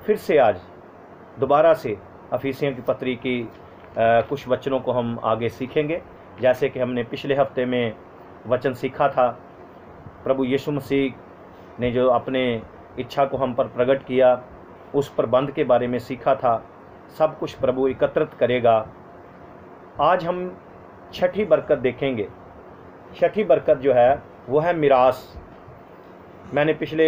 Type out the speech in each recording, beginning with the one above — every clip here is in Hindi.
फिर से आज दोबारा से अफीसियों की पत्री की कुछ वचनों को हम आगे सीखेंगे। जैसे कि हमने पिछले हफ्ते में वचन सीखा था, प्रभु यीशु मसीह ने जो अपने इच्छा को हम पर प्रकट किया, उस प्रबंध के बारे में सीखा था। सब कुछ प्रभु एकत्रित करेगा। आज हम छठी बरकत देखेंगे। छठी बरकत जो है वो है मिरास। मैंने पिछले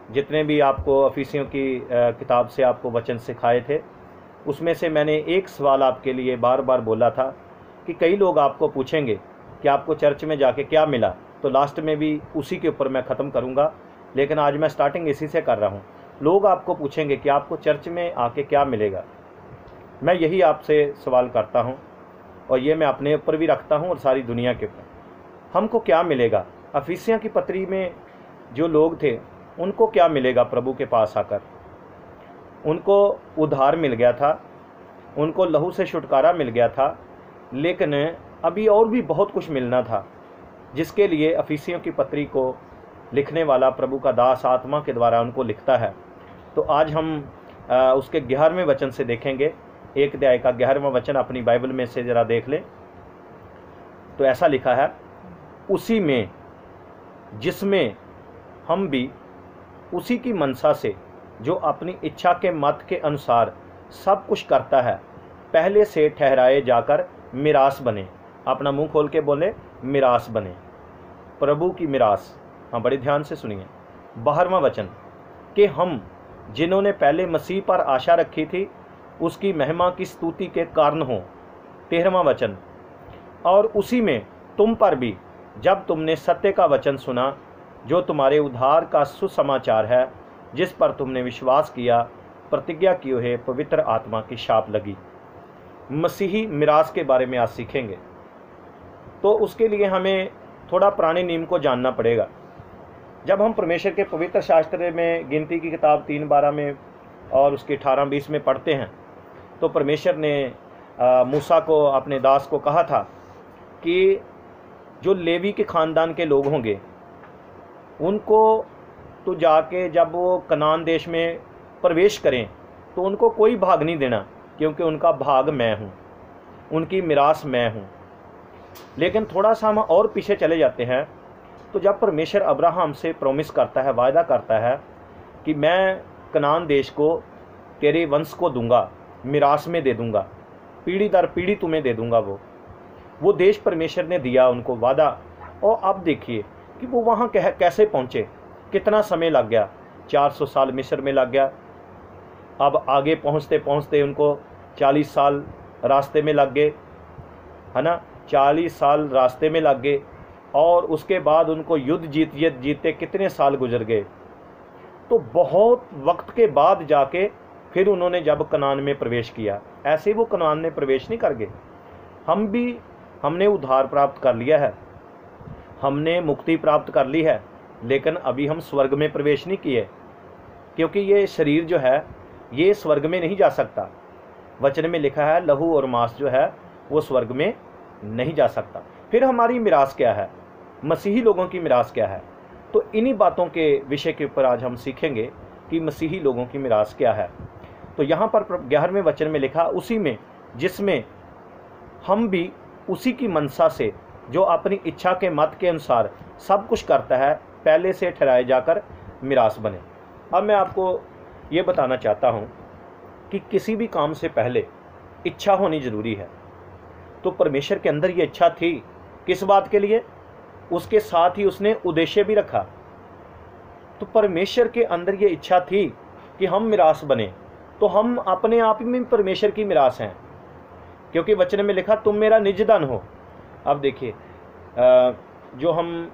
जितने भी आपको अफीसियों की किताब से आपको वचन सिखाए थे, उसमें से मैंने एक सवाल आपके लिए बार बार बोला था कि कई लोग आपको पूछेंगे कि आपको चर्च में जाके क्या मिला। तो लास्ट में भी उसी के ऊपर मैं ख़त्म करूँगा, लेकिन आज मैं स्टार्टिंग इसी से कर रहा हूँ। लोग आपको पूछेंगे कि आपको चर्च में आके क्या मिलेगा। मैं यही आपसे सवाल करता हूँ, और ये मैं अपने ऊपर भी रखता हूँ और सारी दुनिया के ऊपर। हमको क्या मिलेगा? अफीसियों की पत्री में जो लोग थे उनको क्या मिलेगा? प्रभु के पास आकर उनको उद्धार मिल गया था, उनको लहू से छुटकारा मिल गया था, लेकिन अभी और भी बहुत कुछ मिलना था, जिसके लिए अफीसियों की पत्री को लिखने वाला प्रभु का दास आत्मा के द्वारा उनको लिखता है। तो आज हम उसके 11वें वचन से देखेंगे। 1 अध्याय का 11वां वचन अपनी बाइबल में से ज़रा देख लें। तो ऐसा लिखा है, उसी में जिसमें हम भी उसी की मनसा से जो अपनी इच्छा के मत के अनुसार सब कुछ करता है, पहले से ठहराए जाकर मिरास बने। अपना मुंह खोल के बोले, मिरास बने, प्रभु की मिरास। हाँ, बड़े ध्यान से सुनिए। 12वां वचन कि हम जिन्होंने पहले मसीह पर आशा रखी थी उसकी महिमा की स्तुति के कारण हो। 13वां वचन, और उसी में तुम पर भी, जब तुमने सत्य का वचन सुना जो तुम्हारे उद्धार का सुसमाचार है, जिस पर तुमने विश्वास किया, प्रतिज्ञा की हुए पवित्र आत्मा की छाप लगी। मसीही मिरास के बारे में आज सीखेंगे। तो उसके लिए हमें थोड़ा पुराने नियम को जानना पड़ेगा। जब हम परमेश्वर के पवित्र शास्त्र में गिनती की किताब 3:12 में और उसके 18-20 में पढ़ते हैं, तो परमेश्वर ने मूसा को, अपने दास को कहा था कि जो लेवी के ख़ानदान के लोग होंगे उनको तो जाके जब वो कनान देश में प्रवेश करें तो उनको कोई भाग नहीं देना, क्योंकि उनका भाग मैं हूँ, उनकी मिरास मैं हूँ। लेकिन थोड़ा सा हम और पीछे चले जाते हैं, तो जब परमेश्वर अब्राहम से प्रॉमिस करता है, वायदा करता है कि मैं कनान देश को तेरे वंश को दूंगा, मिरास में दे दूंगा, पीढ़ी दर पीढ़ी तुम्हें दे दूंगा, वो देश परमेश्वर ने दिया उनको वादा। और अब देखिए कि वो वहाँ कैसे पहुँचे, कितना समय लग गया। 400 साल मिस्र में लग गया। अब आगे पहुँचते पहुँचते उनको 40 साल रास्ते में लग गए, है ना। 40 साल रास्ते में लग गए, और उसके बाद उनको युद्ध जीतते कितने साल गुजर गए। तो बहुत वक्त के बाद जाके फिर उन्होंने जब कनान में प्रवेश किया, ऐसे वो कनान में प्रवेश नहीं कर गए। हमने उद्धार प्राप्त कर लिया है, हमने मुक्ति प्राप्त कर ली है, लेकिन अभी हम स्वर्ग में प्रवेश नहीं किए, क्योंकि ये शरीर जो है ये स्वर्ग में नहीं जा सकता। वचन में लिखा है लहू और मांस जो है वो स्वर्ग में नहीं जा सकता। फिर हमारी मिरास क्या है, मसीही लोगों की मिरास क्या है? तो इन्हीं बातों के विषय के ऊपर आज हम सीखेंगे कि मसीही लोगों की मिरास क्या है। तो यहाँ पर 11वें वचन में लिखा, उसी में जिसमें हम भी उसी की मनसा से जो अपनी इच्छा के मत के अनुसार सब कुछ करता है, पहले से ठहराए जाकर मिरास बने। अब मैं आपको ये बताना चाहता हूँ कि किसी भी काम से पहले इच्छा होनी ज़रूरी है। तो परमेश्वर के अंदर ये इच्छा थी, किस बात के लिए? उसके साथ ही उसने उद्देश्य भी रखा। तो परमेश्वर के अंदर ये इच्छा थी कि हम मिरास बने, तो हम अपने आप में परमेश्वर की मिरास हैं, क्योंकि वचन में लिखा तुम मेरा निज धन हो। अब देखिए, जो हम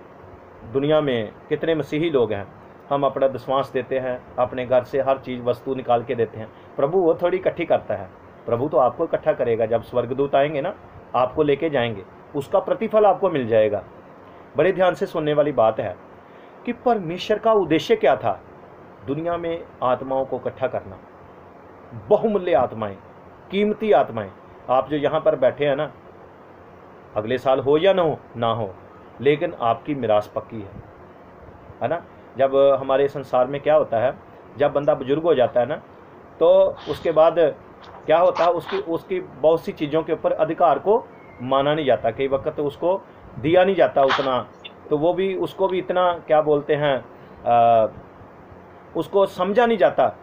दुनिया में कितने मसीही लोग हैं, हम अपना दशमांश देते हैं, अपने घर से हर चीज़ वस्तु निकाल के देते हैं। प्रभु वो थोड़ी इकट्ठी करता है, प्रभु तो आपको इकट्ठा करेगा। जब स्वर्गदूत आएंगे ना, आपको लेके जाएंगे, उसका प्रतिफल आपको मिल जाएगा। बड़े ध्यान से सुनने वाली बात है कि परमेश्वर का उद्देश्य क्या था? दुनिया में आत्माओं को इकट्ठा करना, बहुमूल्य आत्माएं, कीमती आत्माएं। आप जो यहाँ पर बैठे हैं ना, अगले साल हो या ना हो, लेकिन आपकी मिरास पक्की है ना। जब हमारे संसार में क्या होता है, जब बंदा बुजुर्ग हो जाता है ना, तो उसके बाद क्या होता है, उसकी बहुत सी चीज़ों के ऊपर अधिकार को माना नहीं जाता, कई वक्त तो उसको दिया नहीं जाता उतना, तो वो भी उसको भी इतना क्या बोलते हैं उसको समझा नहीं जाता।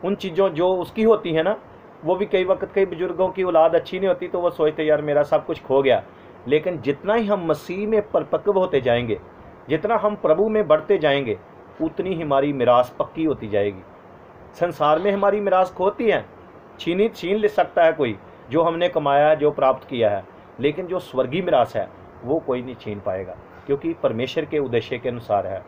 उन चीज़ों जो उसकी होती है ना, वो भी कई वक्त कई बुजुर्गों की औलाद अच्छी नहीं होती तो वो सोचते यार मेरा सब कुछ खो गया। लेकिन जितना ही हम मसीह में परिपक्व होते जाएंगे, जितना हम प्रभु में बढ़ते जाएंगे, उतनी ही हमारी मिरास पक्की होती जाएगी। संसार में हमारी मिरास खोती है, छीन ले सकता है कोई, जो हमने कमाया है, जो प्राप्त किया है, लेकिन जो स्वर्गीय मिरास है वो कोई नहीं छीन पाएगा, क्योंकि परमेश्वर के उद्देश्य के अनुसार है।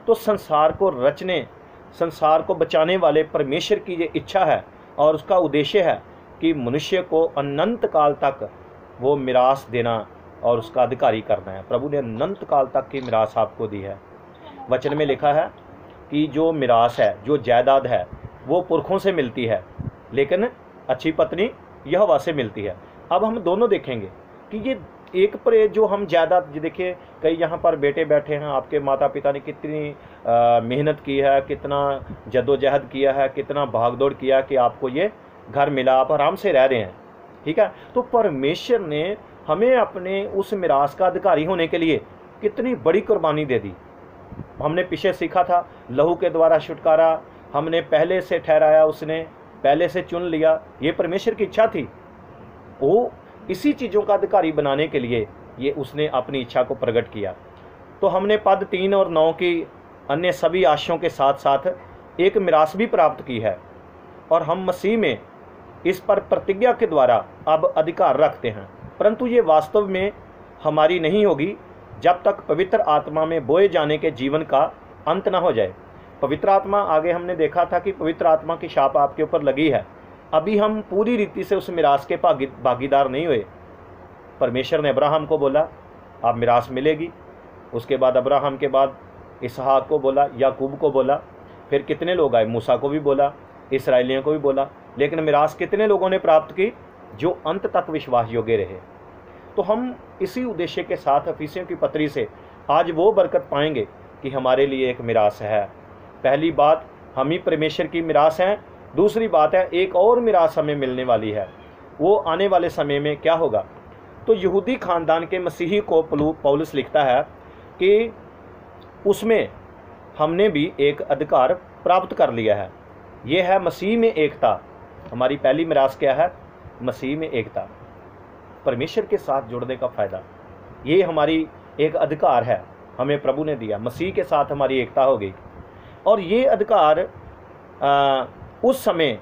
तो संसार को रचने, संसार को बचाने वाले परमेश्वर की ये इच्छा है और उसका उद्देश्य है कि मनुष्य को अनंत काल तक वो मिरास देना और उसका अधिकारी करना है। प्रभु ने अनंत काल तक की मिरास आपको दी है। वचन में लिखा है कि जो मिरास है, जो जायदाद है, वो पुरखों से मिलती है, लेकिन अच्छी पत्नी यहोवा से मिलती है। अब हम दोनों देखेंगे कि ये एक पर जो हम जायदाद, देखिए कई यहाँ पर बेटे बैठे हैं, आपके माता पिता ने कितनी मेहनत की है, कितना जद्दोजहद किया है, कितना भागदौड़ किया कि आपको ये घर मिला, आप आराम से रह रहे हैं, ठीक है। तो परमेश्वर ने हमें अपने उस मिरास का अधिकारी होने के लिए कितनी बड़ी कुर्बानी दे दी। हमने पीछे सीखा था, लहू के द्वारा छुटकारा हमने पहले से ठहराया, उसने पहले से चुन लिया, ये परमेश्वर की इच्छा थी। वो इसी चीज़ों का अधिकारी बनाने के लिए ये उसने अपनी इच्छा को प्रकट किया। तो हमने पद 3 और 9 की अन्य सभी आशयों के साथ साथ एक मिरास भी प्राप्त की है, और हम मसीह में इस पर प्रतिज्ञा के द्वारा अब अधिकार रखते हैं। परंतु ये वास्तव में हमारी नहीं होगी जब तक पवित्र आत्मा में बोए जाने के जीवन का अंत ना हो जाए। पवित्र आत्मा, आगे हमने देखा था कि पवित्र आत्मा की छाप आपके ऊपर लगी है। अभी हम पूरी रीति से उस मिरास के भागीदार नहीं हुए। परमेश्वर ने अब्राहम को बोला आप मिरास मिलेगी, उसके बाद अब्राहम के बाद इसहाक को बोला, याकूब को बोला, फिर कितने लोग आए, मूसा को भी बोला, इसराइलियों को भी बोला, लेकिन मिरास कितने लोगों ने प्राप्त की, जो अंत तक विश्वास योग्य रहे। तो हम इसी उद्देश्य के साथ इफिसियों की पत्री से आज वो बरकत पाएंगे कि हमारे लिए एक मिरास है। पहली बात, हम ही परमेश्वर की मिरास हैं। दूसरी बात है, एक और मिरास हमें मिलने वाली है। वो आने वाले समय में क्या होगा। तो यहूदी खानदान के मसीही को पौलुस लिखता है कि उसमें हमने भी एक अधिकार प्राप्त कर लिया है। ये है मसीह में एकता। हमारी पहली मिरास क्या है? मसीह में एकता, परमेश्वर के साथ जुड़ने का फ़ायदा। ये हमारी एक अधिकार है, हमें प्रभु ने दिया। मसीह के साथ हमारी एकता हो गई, और ये अधिकार उस समय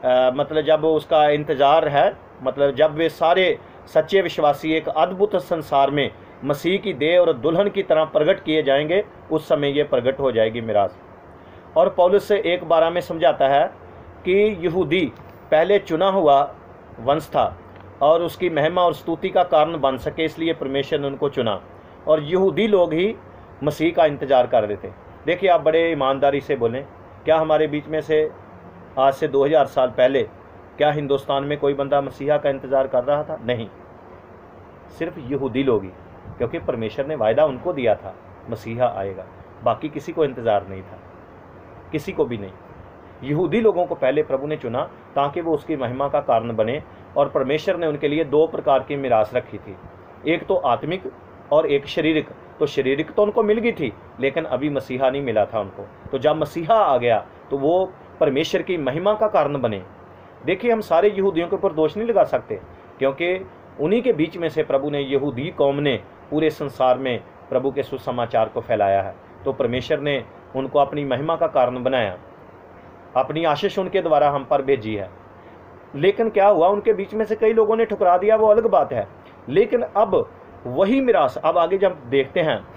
मतलब जब उसका इंतज़ार है, मतलब जब वे सारे सच्चे विश्वासी एक अद्भुत संसार में मसीह की देह और दुल्हन की तरह प्रकट किए जाएंगे, उस समय ये प्रकट हो जाएगी मिरास। और पौलुस से 1:12 में समझाता है कि यहूदी पहले चुना हुआ वंश था और उसकी महिमा और स्तुति का कारण बन सके, इसलिए परमेश्वर ने उनको चुना, और यहूदी लोग ही मसीह का इंतज़ार कर रहे थे। देखिए, आप बड़े ईमानदारी से बोलें, क्या हमारे बीच में से आज से 2000 साल पहले क्या हिंदुस्तान में कोई बंदा मसीहा का इंतज़ार कर रहा था? नहीं, सिर्फ यहूदी लोग ही, क्योंकि परमेश्वर ने वायदा उनको दिया था मसीहा आएगा। बाकी किसी को इंतज़ार नहीं था, किसी को भी नहीं। यहूदी लोगों को पहले प्रभु ने चुना ताकि वो उसकी महिमा का कारण बने, और परमेश्वर ने उनके लिए 2 प्रकार की मिरास रखी थी, एक तो आत्मिक और एक शारीरिक। तो शारीरिक तो उनको मिल गई थी, लेकिन अभी मसीहा नहीं मिला था उनको। तो जब मसीहा आ गया तो वो परमेश्वर की महिमा का कारण बने। देखिए, हम सारे यहूदियों के ऊपर दोष नहीं लगा सकते, क्योंकि उन्हीं के बीच में से प्रभु ने, यहूदी कौम ने पूरे संसार में प्रभु के सुसमाचार को फैलाया है। तो परमेश्वर ने उनको अपनी महिमा का कारण बनाया, अपनी आशीष उनके द्वारा हम पर भेजी है। लेकिन क्या हुआ, उनके बीच में से कई लोगों ने ठुकरा दिया, वो अलग बात है। लेकिन अब वही मिरास, अब आगे जब देखते हैं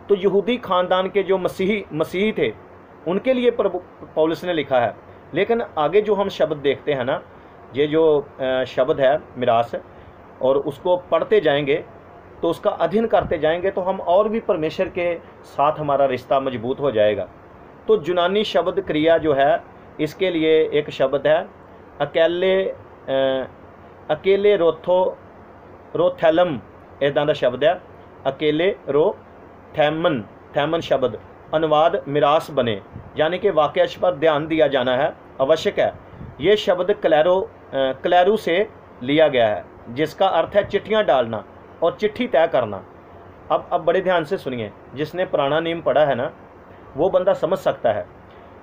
तो यहूदी खानदान के जो मसीही थे उनके लिए पौलुस ने लिखा है। लेकिन आगे जो हम शब्द देखते हैं ना, ये जो शब्द है मिरास, और उसको पढ़ते जाएंगे तो उसका अध्ययन करते जाएंगे तो हम और भी परमेश्वर के साथ हमारा रिश्ता मजबूत हो जाएगा। तो यूनानी शब्द क्रिया जो है, इसके लिए एक शब्द है अकेले रोथैलम, इदां दा शब्द है अकेले थैमन शब्द, अनुवाद मिरास बने, यानी कि वाक्यांश पर ध्यान दिया जाना है आवश्यक है। ये शब्द क्लैरू से लिया गया है, जिसका अर्थ है चिट्ठियाँ डालना और चिट्ठी तय करना। अब बड़े ध्यान से सुनिए, जिसने पुराना नियम पढ़ा है ना, वो बंदा समझ सकता है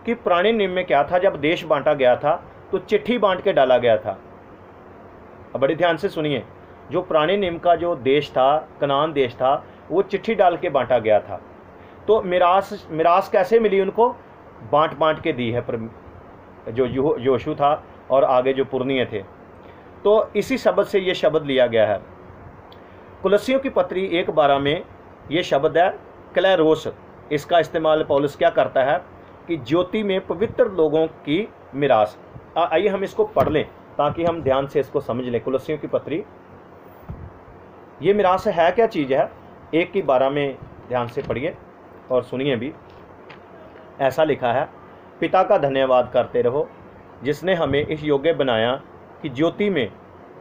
कि पुराने नियम में क्या था। जब देश बांटा गया था तो चिट्ठी बांट के डाला गया था। अब बड़े ध्यान से सुनिए, जो पुराने नियम का जो देश था, कनान देश था, वो चिट्ठी डाल के बांटा गया था। तो मिरास कैसे मिली उनको? बांट के दी है जो योशू था और आगे जो पुरनिये थे। तो इसी शब्द से ये शब्द लिया गया है। कुलस्सियों की पत्री 1:12 में ये शब्द है क्लेरोस। इसका इस्तेमाल पौलुस क्या करता है कि ज्योति में पवित्र लोगों की मिरास। आइए हम इसको पढ़ लें ताकि हम ध्यान से इसको समझ लें। कुलस्सियों की पत्री, ये मिरास है क्या चीज़ है? 1:12 में ध्यान से पढ़िए और सुनिए भी। ऐसा लिखा है, पिता का धन्यवाद करते रहो जिसने हमें इस योग्य बनाया कि ज्योति में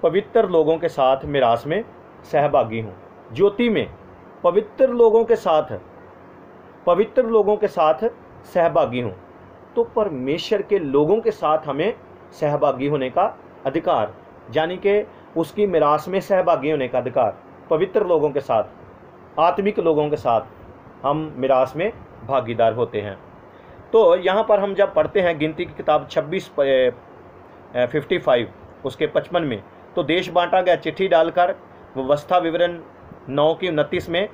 पवित्र लोगों के साथ मिरास में सहभागी हूँ। ज्योति में पवित्र लोगों के साथ सहभागी हूँ। तो परमेश्वर के लोगों के साथ हमें सहभागी होने का अधिकार, यानी कि उसकी मिरास में सहभागी होने का अधिकार। पवित्र लोगों के साथ, आत्मिक लोगों के साथ हम मिरास में भागीदार होते हैं। तो यहाँ पर हम जब पढ़ते हैं गिनती की किताब 56:55 उसके 55 में, तो देश बांटा गया चिट्ठी डालकर। व्यवस्था विवरण 9:29 में,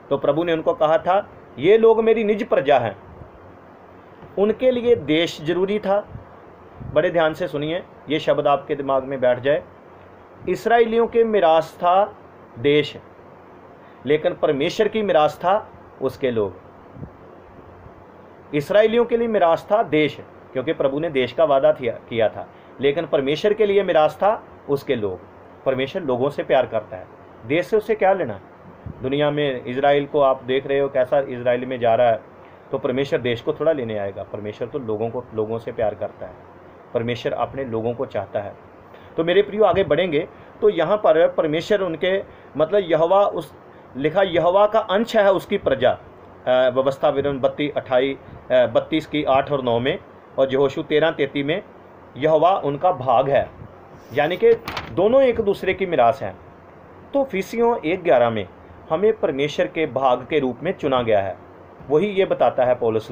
तो प्रभु ने उनको कहा था, ये लोग मेरी निज प्रजा हैं। उनके लिए देश जरूरी था। बड़े ध्यान से सुनिए, ये शब्द आपके दिमाग में बैठ जाए। इस्राएलियों के मिरास था देश, लेकिन परमेश्वर की मिरास था उसके लोग। इस्राएलियों के लिए मिरास था देश, क्योंकि प्रभु ने देश का वादा किया था, लेकिन परमेश्वर के लिए मिरास था उसके लोग। परमेश्वर लोगों से प्यार करता है, देश से उससे क्या लेना। दुनिया में इजराइल को आप देख रहे हो कैसा इजराइल में जा रहा है, तो परमेश्वर देश को थोड़ा लेने आएगा। परमेश्वर तो लोगों से प्यार करता है, परमेश्वर अपने लोगों को चाहता है। तो मेरे प्रियो आगे बढ़ेंगे तो यहाँ पर परमेश्वर उनके मतलब यहोवा उस लिखा यहोवा का अंश है उसकी प्रजा। व्यवस्था विवरण 32 की 8 और 9 में, और यहोशू 13:33 में यहोवा उनका भाग है, यानी कि दोनों एक दूसरे की मिरास हैं। तो इफिसियों 1:11 में हमें परमेश्वर के भाग के रूप में चुना गया है, वही ये बताता है पौलुस।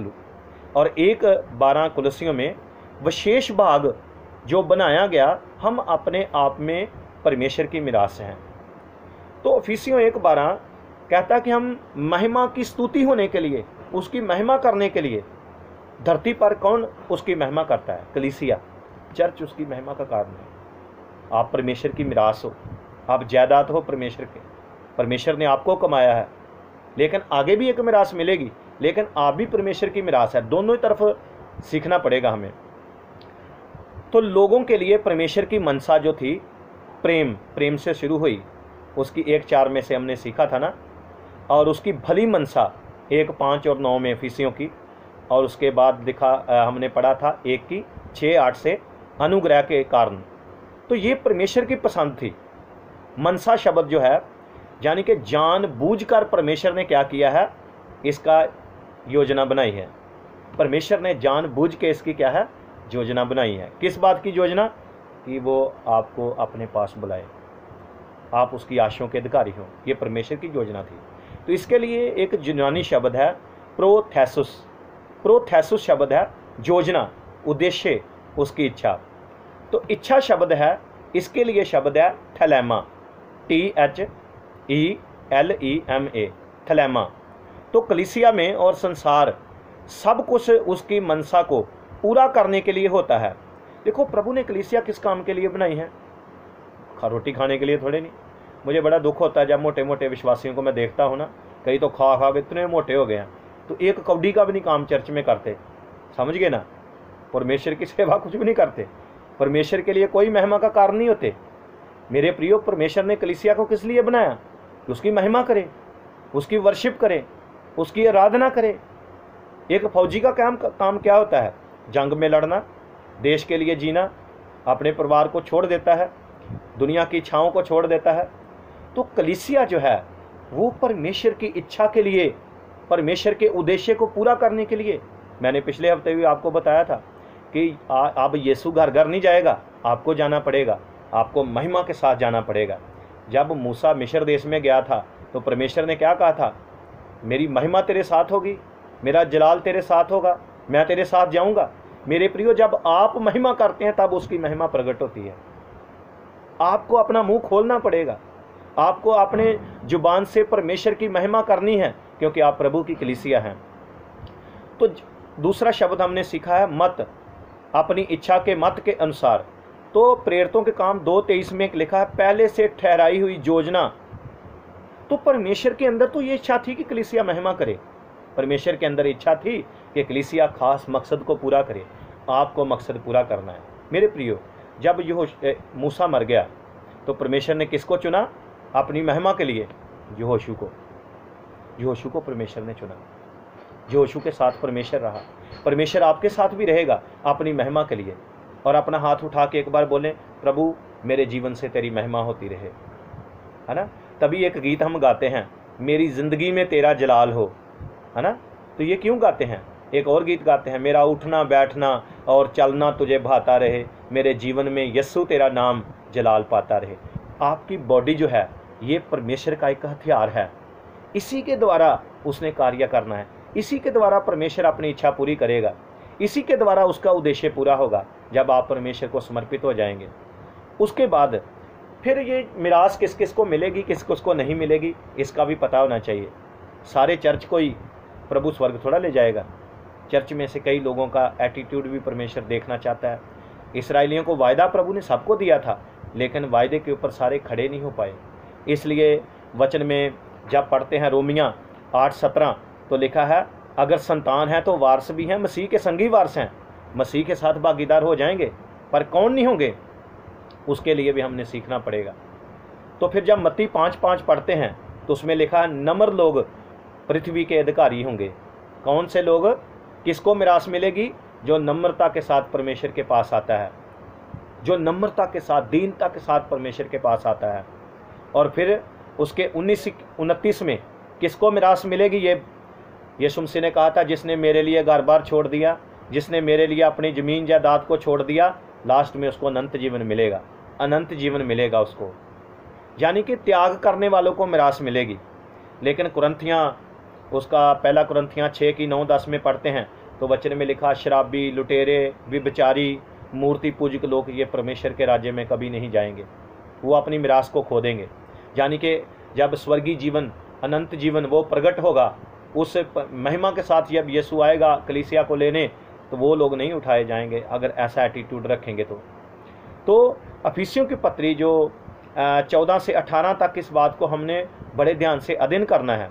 और 1:12 कुलस्सियों में विशेष भाग जो बनाया गया, हम अपने आप में परमेश्वर की मिरास हैं। तो इफिसियों 1:12 कहता है कि हम महिमा की स्तुति होने के लिए, उसकी महिमा करने के लिए, धरती पर कौन उसकी महिमा करता है? कलीसिया, चर्च उसकी महिमा का कारण है। आप परमेश्वर की मिरास हो, आप जायदाद हो परमेश्वर के। परमेश्वर ने आपको कमाया है, लेकिन आगे भी एक मिरास मिलेगी, लेकिन आप भी परमेश्वर की मिरास है। दोनों तरफ सीखना पड़ेगा हमें। तो लोगों के लिए परमेश्वर की मनसा जो थी, प्रेम से शुरू हुई, उसकी 1:4 में से हमने सीखा था ना। और उसकी भली मनसा 1:5 और 9 में इफिसियों की, और उसके बाद हमने पढ़ा था 1:6-8 से अनुग्रह के कारण। तो ये परमेश्वर की पसंद थी। मनसा शब्द जो है, यानी कि जानबूझकर परमेश्वर ने क्या किया है, इसका योजना बनाई है। परमेश्वर ने जानबूझ के इसकी क्या है, योजना बनाई है। किस बात की योजना? कि वो आपको अपने पास बुलाए, आप उसकी आशाओं के अधिकारी हो। ये परमेश्वर की योजना थी। तो इसके लिए एक यूनानी शब्द है प्रोथेसुस। प्रोथेसुस शब्द है योजना, उद्देश्य, उसकी इच्छा। तो इच्छा शब्द है, इसके लिए शब्द है थैलेमा, THELEMA, थैलेमा। तो कलीसिया में और संसार सब कुछ उसकी मनसा को पूरा करने के लिए होता है। देखो, प्रभु ने कलीसिया किस काम के लिए बनाई है? रोटी खाने के लिए थोड़े नहीं। मुझे बड़ा दुख होता है जब मोटे मोटे विश्वासियों को मैं देखता हूँ ना, कई तो खा के इतने मोटे हो गए हैं, तो एक कौड़ी का भी नहीं काम चर्च में करते। समझ गए ना? परमेश्वर की सेवा कुछ भी नहीं करते, परमेश्वर के लिए कोई महिमा का कारण नहीं होते। मेरे प्रियो, परमेश्वर ने कलीसिया को किस लिए बनाया? कि उसकी महिमा करे, उसकी वर्शिप करे, उसकी आराधना करे। एक फौजी का काम क्या होता है? जंग में लड़ना, देश के लिए जीना, अपने परिवार को छोड़ देता है, दुनिया की इच्छाओं को छोड़ देता है। तो कलीसिया जो है वो परमेश्वर की इच्छा के लिए, परमेश्वर के उद्देश्य को पूरा करने के लिए, मैंने पिछले हफ्ते भी आपको बताया था कि अब यीशु घर घर नहीं जाएगा, आपको जाना पड़ेगा, आपको महिमा के साथ जाना पड़ेगा। जब मूसा मिस्र देश में गया था तो परमेश्वर ने क्या कहा था, मेरी महिमा तेरे साथ होगी, मेरा जलाल तेरे साथ होगा, मैं तेरे साथ जाऊंगा। मेरे प्रियो, जब आप महिमा करते हैं तब उसकी महिमा प्रकट होती है। आपको अपना मुंह खोलना पड़ेगा, आपको अपने जुबान से परमेश्वर की महिमा करनी है, क्योंकि आप प्रभु की कलीसिया हैं। तो दूसरा शब्द हमने सीखा है मत, अपनी इच्छा के मत के अनुसार। तो प्रेरितों के काम 2:23 में लिखा है, पहले से ठहराई हुई योजना। तो परमेश्वर के अंदर तो ये इच्छा थी कि कलीसिया महिमा करे, परमेश्वर के अंदर इच्छा थी कि कलीसिया खास मकसद को पूरा करे। आपको मकसद पूरा करना है मेरे प्रियो। जब मूसा मर गया तो परमेश्वर ने किसको चुना अपनी महिमा के लिए? यहोशू को परमेश्वर ने चुना। यहोशू के साथ परमेश्वर रहा। परमेश्वर आपके साथ भी रहेगा अपनी महिमा के लिए। और अपना हाथ उठा के एक बार बोलें, प्रभु मेरे जीवन से तेरी महिमा होती रहे, है ना। तभी एक गीत हम गाते हैं, मेरी ज़िंदगी में तेरा जलाल हो, है ना। तो ये क्यों गाते हैं? एक और गीत गाते हैं, मेरा उठना बैठना और चलना तुझे भाता रहे, मेरे जीवन में यस्सु तेरा नाम जलाल पाता रहे। आपकी बॉडी जो है ये परमेश्वर का एक हथियार है, इसी के द्वारा उसने कार्य करना है, इसी के द्वारा परमेश्वर अपनी इच्छा पूरी करेगा, इसी के द्वारा उसका उद्देश्य पूरा होगा जब आप परमेश्वर को समर्पित हो जाएंगे। उसके बाद फिर ये मिरास किस किस को मिलेगी, किस किस को नहीं मिलेगी, इसका भी पता होना चाहिए। सारे चर्च को ही प्रभु स्वर्ग थोड़ा ले जाएगा। चर्च में से कई लोगों का एटीट्यूड भी परमेश्वर देखना चाहता है। इस्राएलियों को वायदा प्रभु ने सबको दिया था, लेकिन वायदे के ऊपर सारे खड़े नहीं हो पाए। इसलिए वचन में जब पढ़ते हैं रोमिया 8:17 तो लिखा है, अगर संतान है तो वारस भी हैं, मसीह के संगी वारस हैं, मसीह के साथ भागीदार हो जाएंगे। पर कौन नहीं होंगे, उसके लिए भी हमने सीखना पड़ेगा। तो फिर जब मत्ती 5:5 पढ़ते हैं तो उसमें लिखा है, नम्र लोग पृथ्वी के अधिकारी होंगे। कौन से लोग? किसको मिरास मिलेगी? जो नम्रता के साथ परमेश्वर के पास आता है, जो नम्रता के साथ दीनता के साथ परमेश्वर के पास आता है। और फिर उसके 19-29 में किसको मिरास मिलेगी? ये यीशु मसीह ने कहा था, जिसने मेरे लिए घर बार छोड़ दिया, जिसने मेरे लिए अपनी ज़मीन जायदाद को छोड़ दिया, लास्ट में उसको अनंत जीवन मिलेगा, अनंत जीवन मिलेगा उसको। यानी कि त्याग करने वालों को मिरास मिलेगी। लेकिन कुरंथियाँ, उसका पहला कुरंथियाँ 6:9-10 में पढ़ते हैं तो वचन में लिखा, शराबी, लुटेरे, व्यभिचारी, मूर्ति पूजक लोग ये परमेश्वर के राज्य में कभी नहीं जाएंगे, वो अपनी मिरास को खो देंगे। यानी कि जब स्वर्गीय जीवन, अनंत जीवन वो प्रकट होगा, उस महिमा के साथ जब यीशु आएगा कलीसिया को लेने, तो वो लोग नहीं उठाए जाएंगे अगर ऐसा एटीट्यूड रखेंगे। तो अफिसियों की पत्री जो 14 से 18 तक इस बात को हमने बड़े ध्यान से अध्ययन करना है।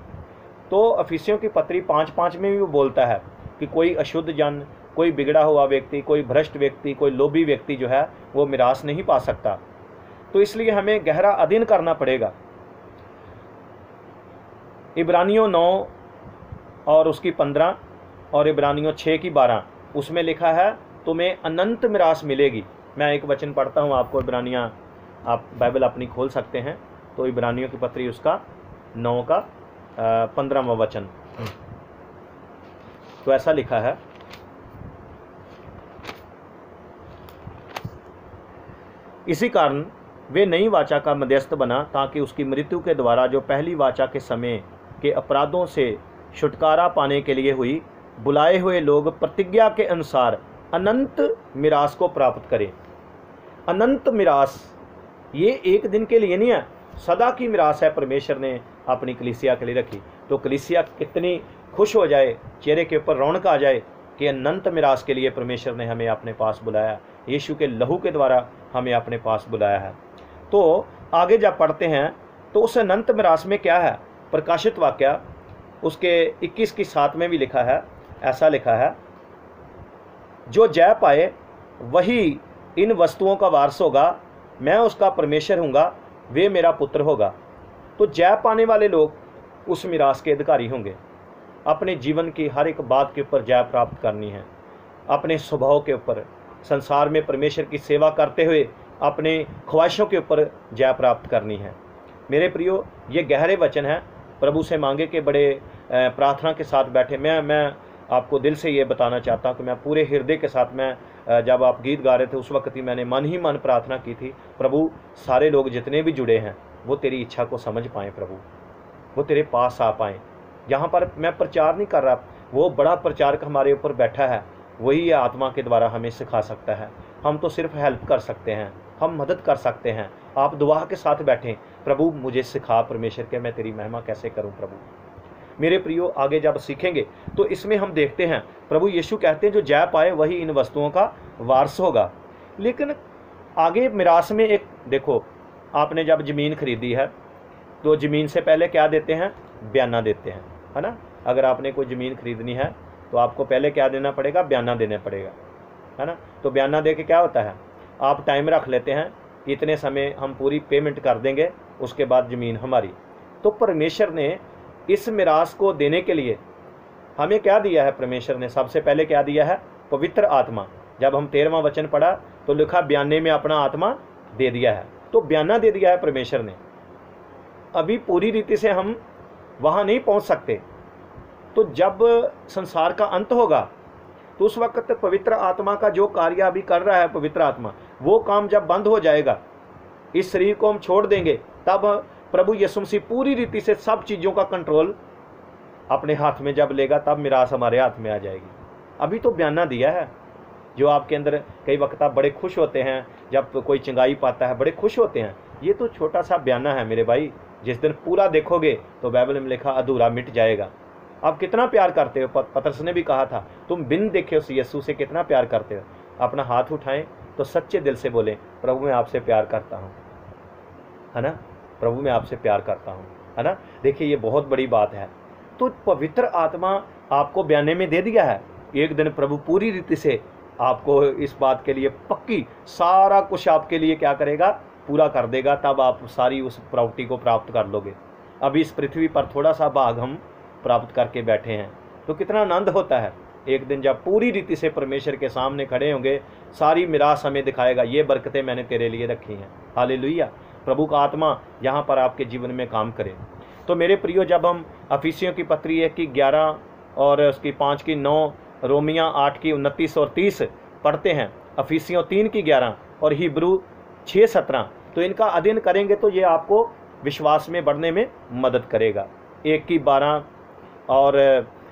तो अफिसियों की पत्री 5:5 में भी वो बोलता है कि कोई अशुद्ध जन, कोई बिगड़ा हुआ व्यक्ति, कोई भ्रष्ट व्यक्ति, कोई लोभी व्यक्ति जो है वो मिरास नहीं पा सकता। तो इसलिए हमें गहरा अध्ययन करना पड़ेगा। इब्रानियों 9 और उसकी 15 और इब्रानियों 6:12 उसमें लिखा है, तुम्हें अनंत मिरास मिलेगी। मैं एक वचन पढ़ता हूँ आपको, इब्रानियाँ, आप बाइबल अपनी खोल सकते हैं। तो इब्रानियों की पत्री उसका 9 का 15वां वचन। तो ऐसा लिखा है, इसी कारण वे नई वाचा का मध्यस्थ बना, ताकि उसकी मृत्यु के द्वारा जो पहली वाचा के समय के अपराधों से छुटकारा पाने के लिए हुई, बुलाए हुए लोग प्रतिज्ञा के अनुसार अनंत मिरास को प्राप्त करें। अनंत मिरास ये एक दिन के लिए नहीं है, सदा की मिरास है, परमेश्वर ने अपनी कलीसिया के लिए रखी। तो कलीसिया कितनी खुश हो जाए, चेहरे के ऊपर रौनक आ जाए कि अनंत मिरास के लिए परमेश्वर ने हमें अपने पास बुलाया, यीशु के लहू के द्वारा हमें अपने पास बुलाया है। तो आगे जब पढ़ते हैं तो उस अनंत मिरास में क्या है? प्रकाशित वाक्य उसके 21:7 में भी लिखा है, ऐसा लिखा है, जो जय पाए वही इन वस्तुओं का वारस होगा, मैं उसका परमेश्वर हूँगा, वे मेरा पुत्र होगा। तो जय पाने वाले लोग उस मिरास के अधिकारी होंगे। अपने जीवन की हर एक बात के ऊपर जय प्राप्त करनी है, अपने स्वभाव के ऊपर, संसार में परमेश्वर की सेवा करते हुए अपने ख्वाहिशों के ऊपर जय प्राप्त करनी है। मेरे प्रियो, ये गहरे वचन हैं, प्रभु से मांगे कि बड़े प्रार्थना के साथ बैठे। मैं आपको दिल से ये बताना चाहता हूँ कि मैं पूरे हृदय के साथ मैं जब आप गीत गा रहे थे उस वक्त ही मैंने मन ही मन प्रार्थना की थी, प्रभु सारे लोग जितने भी जुड़े हैं वो तेरी इच्छा को समझ पाएँ प्रभु, वो तेरे पास आ पाएँ। यहाँ पर मैं प्रचार नहीं कर रहा, वो बड़ा प्रचारक हमारे ऊपर बैठा है, वही आत्मा के द्वारा हमें सिखा सकता है। हम तो सिर्फ हेल्प कर सकते हैं, हम मदद कर सकते हैं। आप दुआ के साथ बैठें, प्रभु मुझे सिखा परमेश्वर के, मैं तेरी महिमा कैसे करूं प्रभु। मेरे प्रियो, आगे जब सीखेंगे तो इसमें हम देखते हैं प्रभु यीशु कहते हैं जो जय पाए वही इन वस्तुओं का वारस होगा। लेकिन आगे मिरास में एक देखो, आपने जब ज़मीन खरीदी है तो ज़मीन से पहले क्या देते हैं? बयाना देते हैं, है ना। अगर आपने कोई ज़मीन खरीदनी है तो आपको पहले क्या देना पड़ेगा? बयाना देना पड़ेगा, है ना। तो बयाना दे के क्या होता है, आप टाइम रख लेते हैं, इतने समय हम पूरी पेमेंट कर देंगे, उसके बाद ज़मीन हमारी। तो परमेश्वर ने इस मिरास को देने के लिए हमें क्या दिया है? परमेश्वर ने सबसे पहले क्या दिया है? पवित्र आत्मा। जब हम 13वां वचन पढ़ा तो लिखा बयाने में अपना आत्मा दे दिया है। तो बयाना दे दिया है परमेश्वर ने। अभी पूरी रीति से हम वहाँ नहीं पहुँच सकते, तो जब संसार का अंत होगा तो उस वक्त पवित्र आत्मा का जो कार्य अभी कर रहा है पवित्र आत्मा, वो काम जब बंद हो जाएगा, इस शरीर को हम छोड़ देंगे, तब प्रभु यीशु मसीह पूरी रीति से सब चीज़ों का कंट्रोल अपने हाथ में जब लेगा, तब मिरास हमारे हाथ में आ जाएगी। अभी तो बयाना दिया है, जो आपके अंदर कई वक्त आप बड़े खुश होते हैं, जब कोई चंगाई पाता है बड़े खुश होते हैं, ये तो छोटा सा बयाना है मेरे भाई। जिस दिन पूरा देखोगे तो बाइबल में लिखा अधूरा मिट जाएगा। आप कितना प्यार करते हो, पतरस ने भी कहा था तुम बिन देखे उस यीशु से कितना प्यार करते हो। अपना हाथ उठाएं तो सच्चे दिल से बोलें प्रभु मैं आपसे प्यार करता हूँ, है ना, प्रभु मैं आपसे प्यार करता हूँ, है ना। देखिए ये बहुत बड़ी बात है। तो पवित्र आत्मा आपको बयाने में दे दिया है। एक दिन प्रभु पूरी रीति से आपको इस बात के लिए पक्की सारा कुछ आपके लिए क्या करेगा? पूरा कर देगा, तब आप सारी उस प्रॉपर्टी को प्राप्त कर लोगे। अभी इस पृथ्वी पर थोड़ा सा भाग हम प्राप्त करके बैठे हैं, तो कितना आनंद होता है। एक दिन जब पूरी रीति से परमेश्वर के सामने खड़े होंगे, सारी मिरास हमें दिखाएगा, ये बरकतें मैंने तेरे लिए रखी हैं। हालेलुया। प्रभु का आत्मा यहाँ पर आपके जीवन में काम करे। तो मेरे प्रियो, जब हम अफीसियों की पत्री 1 की 11 और उसकी 5 की 9, रोमिया 8 की 29 और 30 पढ़ते हैं, अफीसियों 3 की 11 और हिब्रू 6:17, तो इनका अध्ययन करेंगे तो ये आपको विश्वास में बढ़ने में मदद करेगा। 1 की 12 और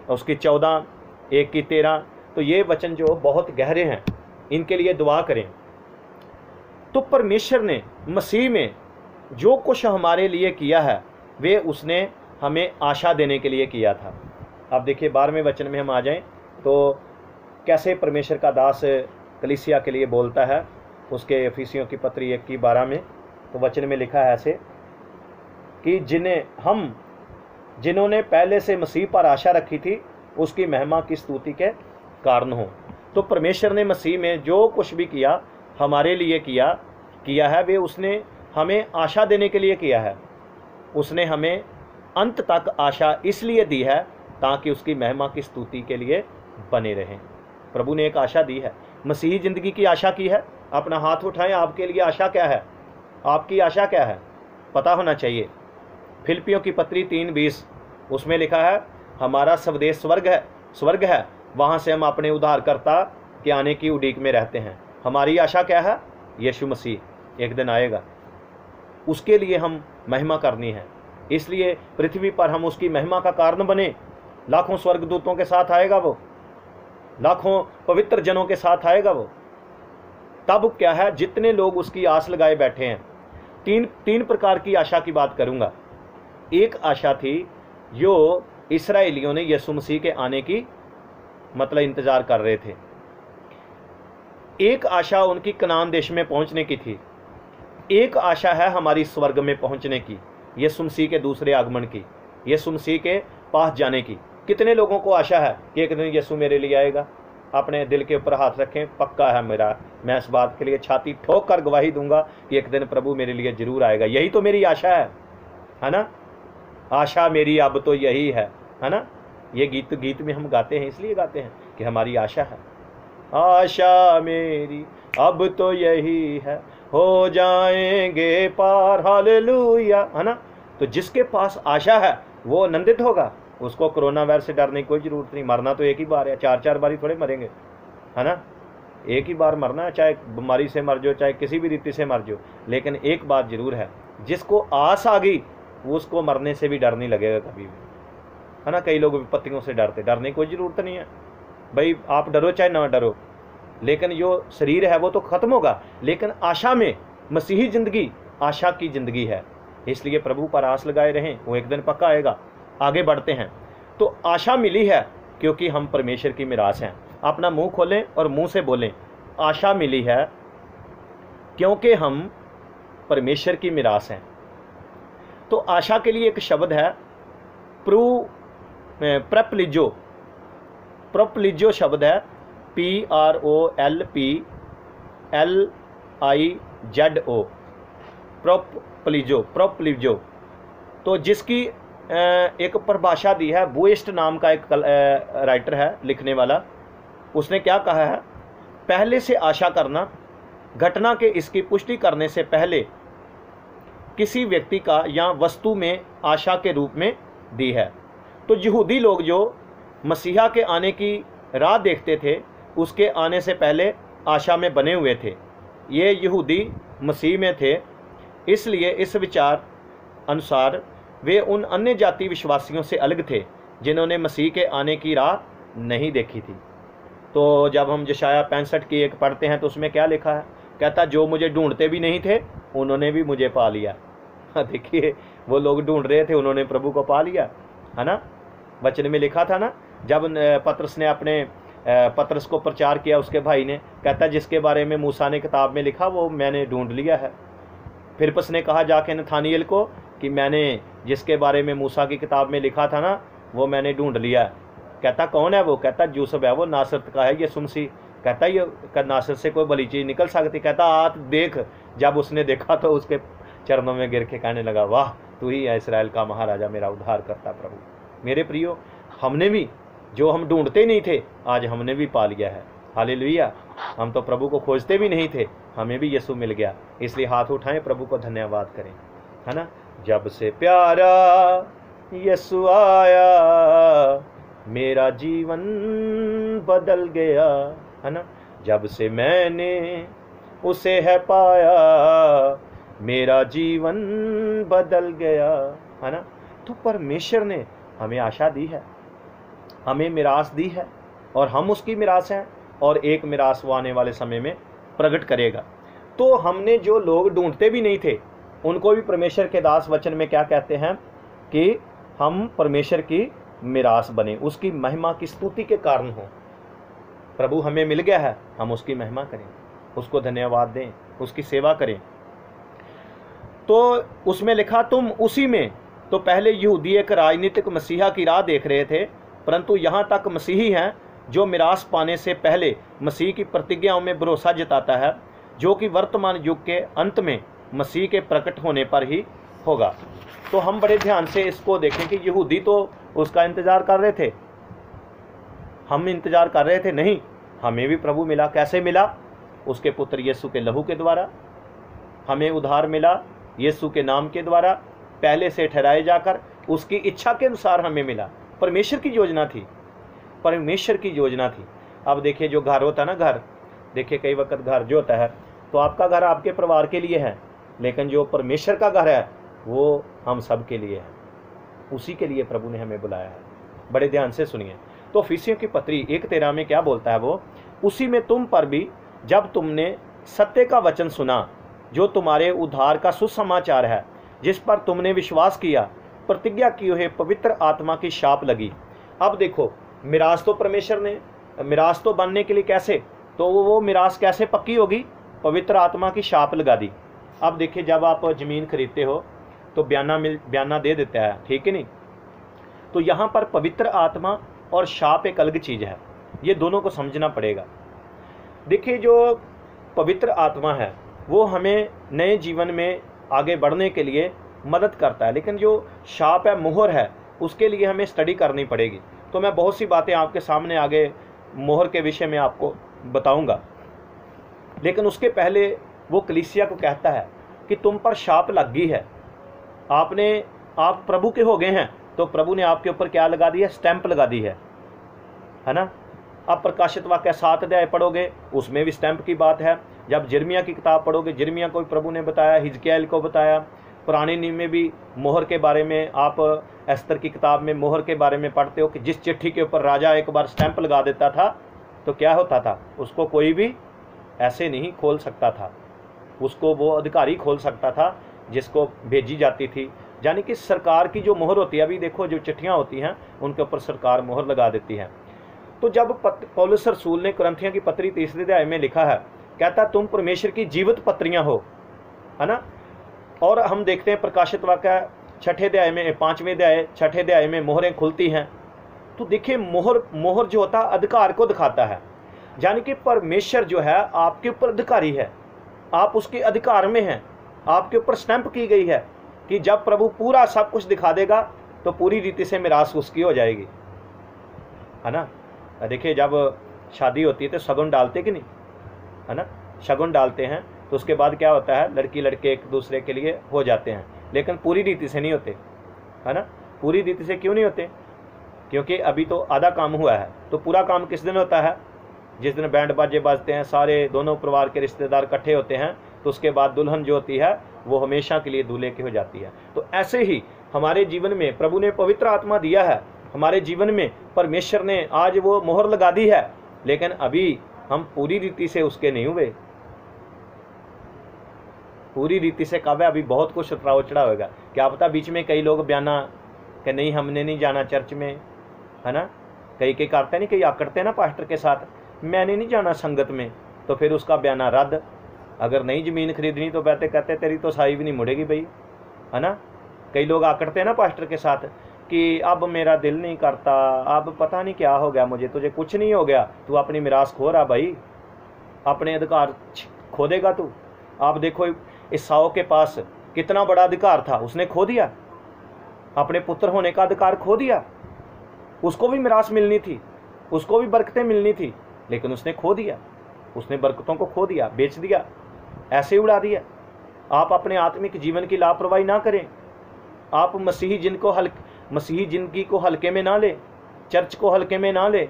उसकी 14, 1 की 13, तो ये वचन जो बहुत गहरे हैं, इनके लिए दुआ करें। तो परमेश्वर ने मसीह में जो कुछ हमारे लिए किया है, वे उसने हमें आशा देने के लिए किया था। अब देखिए 12वें वचन में हम आ जाएं तो कैसे परमेश्वर का दास कलीसिया के लिए बोलता है। उसके एफिसियों की पत्री 1 की 12 में तो वचन में लिखा है ऐसे कि जिन्होंने पहले से मसीह पर आशा रखी थी, उसकी महिमा की स्तुति के कारण हो। तो परमेश्वर ने मसीह में जो कुछ भी किया हमारे लिए किया है, वे उसने हमें आशा देने के लिए किया है। उसने हमें अंत तक आशा इसलिए दी है ताकि उसकी महिमा की स्तुति के लिए बने रहें। प्रभु ने एक आशा दी है, मसीही ज़िंदगी की आशा की है। अपना हाथ उठाएं, आपके लिए आशा क्या है? आपकी आशा क्या है? पता होना चाहिए। फिलिपियों की पत्री 3:20, उसमें लिखा है हमारा स्वदेश स्वर्ग है, वहाँ से हम अपने उद्धारकर्ता के आने की उड़ीक में रहते हैं। हमारी आशा क्या है? यीशु मसीह एक दिन आएगा, उसके लिए हम महिमा करनी है। इसलिए पृथ्वी पर हम उसकी महिमा का कारण बने। लाखों स्वर्गदूतों के साथ आएगा वो, लाखों पवित्र जनों के साथ आएगा वो। तब क्या है, जितने लोग उसकी आस लगाए बैठे हैं, तीन प्रकार की आशा की बात करूंगा। एक आशा थी जो इस्राएलियों ने यीशु मसीह के आने की मतलब इंतजार कर रहे थे। एक आशा उनकी कनान देश में पहुंचने की थी। एक आशा है हमारी स्वर्ग में पहुंचने की, यीशु मसीह के दूसरे आगमन की, यीशु मसीह के पास जाने की। कितने लोगों को आशा है कि एक दिन यीशु मेरे लिए आएगा? अपने दिल के ऊपर हाथ रखें, पक्का है मेरा, मैं इस बात के लिए छाती ठोक कर गवाही दूंगा कि एक दिन प्रभु मेरे लिए जरूर आएगा। यही तो मेरी आशा है ना। आशा मेरी अब तो यही है ना। ये गीत में हम गाते हैं, इसलिए गाते हैं कि हमारी आशा है। आशा मेरी अब तो यही है, हो जाएंगे पार, हालेलुया, है ना। तो जिसके पास आशा है वो आनंदित होगा। उसको कोरोना वायरस से डरने की कोई जरूरत नहीं। मरना तो एक ही बार है, 4 बारी थोड़े मरेंगे, है ना। एक ही बार मरना है, चाहे बीमारी से मर जाओ, चाहे किसी भी रीति से मर जाओ, लेकिन एक बात जरूर है, जिसको आस आ गई वो उसको मरने से भी डर नहीं लगेगा कभी भी, है ना। कई लोग विपत्तियों से डरते, डरने की कोई ज़रूरत नहीं है भाई, आप डरो चाहे ना डरो, लेकिन जो शरीर है वो तो ख़त्म होगा, लेकिन आशा में, मसीही ज़िंदगी आशा की ज़िंदगी है, इसलिए प्रभु पर आस लगाए रहें, वो एक दिन पक्का आएगा। आगे बढ़ते हैं, तो आशा मिली है क्योंकि हम परमेश्वर की मिरास हैं। अपना मुंह खोलें और मुंह से बोलें, आशा मिली है क्योंकि हम परमेश्वर की मिरास हैं। तो आशा के लिए एक शब्द है प्रपलिजो, प्रपलिजो शब्द है PROLPLIZO, प्रोपलिजो, प्रोपलिजो। तो जिसकी एक परिभाषा दी है, बुइस्ट नाम का एक राइटर है, लिखने वाला, उसने क्या कहा है, पहले से आशा करना, घटना के इसकी पुष्टि करने से पहले किसी व्यक्ति का या वस्तु में आशा के रूप में दी है। तो यहूदी लोग जो मसीहा के आने की राह देखते थे, उसके आने से पहले आशा में बने हुए थे। ये यहूदी मसीह में थे, इसलिए इस विचार अनुसार वे उन अन्य जाति विश्वासियों से अलग थे जिन्होंने मसीह के आने की राह नहीं देखी थी। तो जब हम यशायाह 65 की एक पढ़ते हैं तो उसमें क्या लिखा है, कहता जो मुझे ढूंढते भी नहीं थे उन्होंने भी मुझे पा लिया। देखिए, वो लोग ढूंढ रहे थे, उन्होंने प्रभु को पा लिया, है ना। वचन में लिखा था ना, जब पतरस ने अपने पतरस को प्रचार किया, उसके भाई ने, कहता जिसके बारे में मूसा ने किताब में लिखा वो मैंने ढूंढ लिया है। फिलिप्पुस ने कहा जाके नथानिएल को कि मैंने जिसके बारे में मूसा की किताब में लिखा था ना वो मैंने ढूंढ लिया। कहता कौन है वो, कहता यूसुफ है, वो नासरत का है, ये सुमसी। कहता ये नासरत से कोई भली चीज़ निकल सकती, कहता आत देख। जब उसने देखा तो उसके चरणों में गिर के कहने लगा, वाह तू ही है इस्राएल का महाराजा, मेरा उद्धार करता प्रभु। मेरे प्रियो, हमने भी जो हम ढूंढते नहीं थे आज हमने भी पा लिया है। हालेलुया। हम तो प्रभु को खोजते भी नहीं थे, हमें भी यीशु मिल गया, इसलिए हाथ उठाएं, प्रभु को धन्यवाद करें, है ना। जब से प्यारा यीशु आया मेरा जीवन बदल गया, है ना। जब से मैंने उसे है पाया मेरा जीवन बदल गया, है ना। तो परमेश्वर ने हमें आशा दी है, हमें मिरास दी है, और हम उसकी मिरास हैं, और एक मिरास वो आने वाले समय में प्रकट करेगा। तो हमने जो लोग ढूंढते भी नहीं थे उनको भी परमेश्वर के दास वचन में क्या कहते हैं कि हम परमेश्वर की मिरास बने, उसकी महिमा की स्तुति के कारण हो। प्रभु हमें मिल गया है, हम उसकी महिमा करें, उसको धन्यवाद दें, उसकी सेवा करें। तो उसमें लिखा तुम उसी में। तो पहले यहूदी एक राजनीतिक मसीहा की राह देख रहे थे, परंतु यहाँ तक मसीही हैं जो मिरास पाने से पहले मसीह की प्रतिज्ञाओं में भरोसा जताता है, जो कि वर्तमान युग के अंत में मसीह के प्रकट होने पर ही होगा। तो हम बड़े ध्यान से इसको देखें कि यहूदी तो उसका इंतज़ार कर रहे थे, हम इंतज़ार कर रहे थे नहीं, हमें भी प्रभु मिला। कैसे मिला? उसके पुत्र यीशु के लहू के द्वारा हमें उद्धार मिला, यीशु के नाम के द्वारा, पहले से ठहराए जाकर उसकी इच्छा के अनुसार हमें मिला। परमेश्वर की योजना थी, परमेश्वर की योजना थी। अब देखिए, जो घर होता है ना, घर देखिए कई वक्त घर जो होता है, तो आपका घर आपके परिवार के लिए है, लेकिन जो परमेश्वर का घर है वो हम सब के लिए है, उसी के लिए प्रभु ने हमें बुलाया है। बड़े ध्यान से सुनिए। तो इफिसियों की पत्री 1:13 में क्या बोलता है वो, उसी में तुम पर भी जब तुमने सत्य का वचन सुना, जो तुम्हारे उद्धार का सुसमाचार है, जिस पर तुमने विश्वास किया, प्रतिज्ञा किए हुए पवित्र आत्मा की छाप लगी। अब देखो, मिरास तो परमेश्वर ने, मिरास तो बनने के लिए कैसे, तो वो मिरास कैसे पक्की होगी? पवित्र आत्मा की छाप लगा दी। अब देखिए, जब आप ज़मीन खरीदते हो तो बयाना दे देता है, ठीक है नहीं। तो यहाँ पर पवित्र आत्मा और छाप एक अलग चीज़ है, ये दोनों को समझना पड़ेगा। देखिए, जो पवित्र आत्मा है वो हमें नए जीवन में आगे बढ़ने के लिए मदद करता है, लेकिन जो छाप है, मोहर है, उसके लिए हमें स्टडी करनी पड़ेगी। तो मैं बहुत सी बातें आपके सामने आगे मोहर के विषय में आपको बताऊंगा, लेकिन उसके पहले वो कलीसिया को कहता है कि तुम पर छाप लग गई है, आप प्रभु के हो गए हैं, तो प्रभु ने आपके ऊपर क्या लगा दी है? स्टैंप लगा दी है ना। अब प्रकाशित वाक्य 7 अध्याय पढ़ोगे, उसमें भी स्टैंप की बात है। जब जिर्मिया की किताब पढ़ोगे, जिर्मिया को प्रभु ने बताया, हिजकिय्याह को बताया। पुराने नियम में भी मोहर के बारे में, आप एस्तर की किताब में मोहर के बारे में पढ़ते हो कि जिस चिट्ठी के ऊपर राजा एक बार स्टैंप लगा देता था तो क्या होता था, उसको कोई भी ऐसे नहीं खोल सकता था, उसको वो अधिकारी खोल सकता था जिसको भेजी जाती थी। यानी कि सरकार की जो मोहर होती है, अभी देखो जो चिट्ठियाँ होती हैं उनके ऊपर सरकार मोहर लगा देती है। तो जब पौलुस रसूल ने कुरिन्थियों की पत्री 3 अध्याय में लिखा है, कहता तुम परमेश्वर की जीवित पत्रियां हो, है ना। और हम देखते हैं प्रकाशित वाक्य 6 अध्याय में, 5वें अध्याय 6 अध्याय में मोहरें खुलती हैं। तो देखिए मोहर जो होता है अधिकार को दिखाता है, यानी कि परमेश्वर जो है आपके ऊपर अधिकारी है, आप उसके अधिकार में हैं, आपके ऊपर स्टैंप की गई है कि जब प्रभु पूरा सब कुछ दिखा देगा तो पूरी रीति से मिरास उसकी हो जाएगी, है ना। देखिए जब शादी होती है तो शगुन डालते कि नहीं, है ना, शगुन डालते हैं तो उसके बाद क्या होता है, लड़की लड़के एक दूसरे के लिए हो जाते हैं, लेकिन पूरी रीति से नहीं होते, है ना। पूरी रीति से क्यों नहीं होते, क्योंकि अभी तो आधा काम हुआ है। तो पूरा काम किस दिन होता है, जिस दिन बैंड बाजे बाजते हैं, सारे दोनों परिवार के रिश्तेदार इकट्ठे होते हैं, तो उसके बाद दुल्हन जो होती है वो हमेशा के लिए दूल्हे की हो जाती है। तो ऐसे ही हमारे जीवन में प्रभु ने पवित्र आत्मा दिया है, हमारे जीवन में परमेश्वर ने आज वो मोहर लगा दी है, लेकिन अभी हम पूरी रीति से उसके नहीं हुए। पूरी रीति से कब है, अभी बहुत कुछ उतराव चढ़ाव होगा। क्या पता बीच में कई लोग बयाना कि नहीं हमने नहीं जाना चर्च में, है ना। कई करते नहीं, कई आकड़ते ना पास्टर के साथ, मैंने नहीं जाना संगत में, तो फिर उसका बयाना रद्द। अगर नई ज़मीन खरीदनी तो कहते तेरी तो साई भी नहीं मुड़ेगी भाई, है ना। कई लोग आकड़ते हैं ना पास्टर के साथ कि अब मेरा दिल नहीं करता, अब पता नहीं क्या हो गया मुझे। तुझे कुछ नहीं हो गया, तू अपनी मिरास खो रहा भाई, अपने अधिकार खो देगा तू। आप देखो ईसाओ के पास कितना बड़ा अधिकार था, उसने खो दिया, अपने पुत्र होने का अधिकार खो दिया। उसको भी मिरास मिलनी थी, उसको भी बरकतें मिलनी थी, लेकिन उसने खो दिया, उसने बरकतों को खो दिया, बेच दिया, ऐसे उड़ा दिया। आप अपने आत्मिक जीवन की लापरवाही ना करें। आप मसीही जिंदगी को हल्के में ना ले, चर्च को हल्के में ना ले।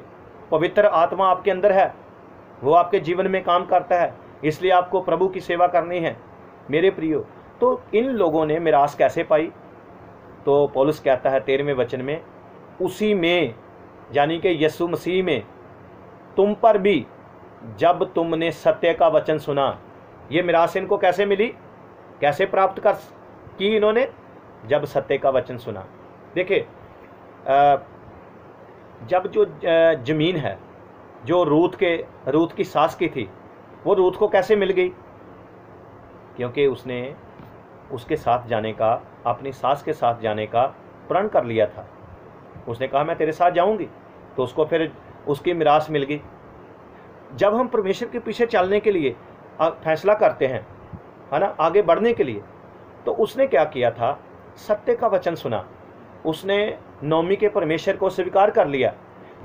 पवित्र आत्मा आपके अंदर है, वो आपके जीवन में काम करता है, इसलिए आपको प्रभु की सेवा करनी है मेरे प्रियो। तो इन लोगों ने मिरास कैसे पाई, तो पौलुस कहता है 13वें वचन में, उसी में यानी कि यीशु मसीह में तुम पर भी जब तुमने सत्य का वचन सुना। ये मिरास इनको कैसे मिली, कैसे प्राप्त की इन्होंने, जब सत्य का वचन सुना। देखिए जब जो जमीन है जो रूत की सास की थी, वो रूत को कैसे मिल गई, क्योंकि उसने उसके साथ जाने का, अपनी सास के साथ जाने का प्रण कर लिया था। उसने कहा मैं तेरे साथ जाऊंगी, तो उसको फिर उसकी मिरास मिल गई। जब हम परमेश्वर के पीछे चलने के लिए फैसला करते हैं, है ना, आगे बढ़ने के लिए, तो उसने क्या किया था, सत्य का वचन सुना, उसने नौमी के परमेश्वर को स्वीकार कर लिया।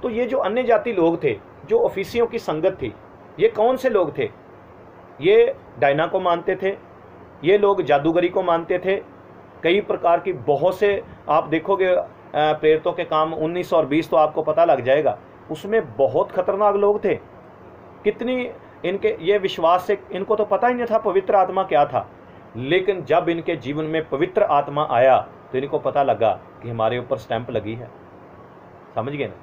तो ये जो अन्य जाति लोग थे, जो ऑफिसियों की संगत थी, ये कौन से लोग थे, ये डायना को मानते थे, ये लोग जादूगरी को मानते थे, कई प्रकार की बहुत से आप देखोगे प्रेरितों के काम 19 और 20 तो आपको पता लग जाएगा, उसमें बहुत खतरनाक लोग थे। कितनी इनके ये विश्वास से इनको तो पता ही नहीं था पवित्र आत्मा क्या था, लेकिन जब इनके जीवन में पवित्र आत्मा आया तो इनको पता लगा कि हमारे ऊपर स्टैंप लगी है। समझ गए ना,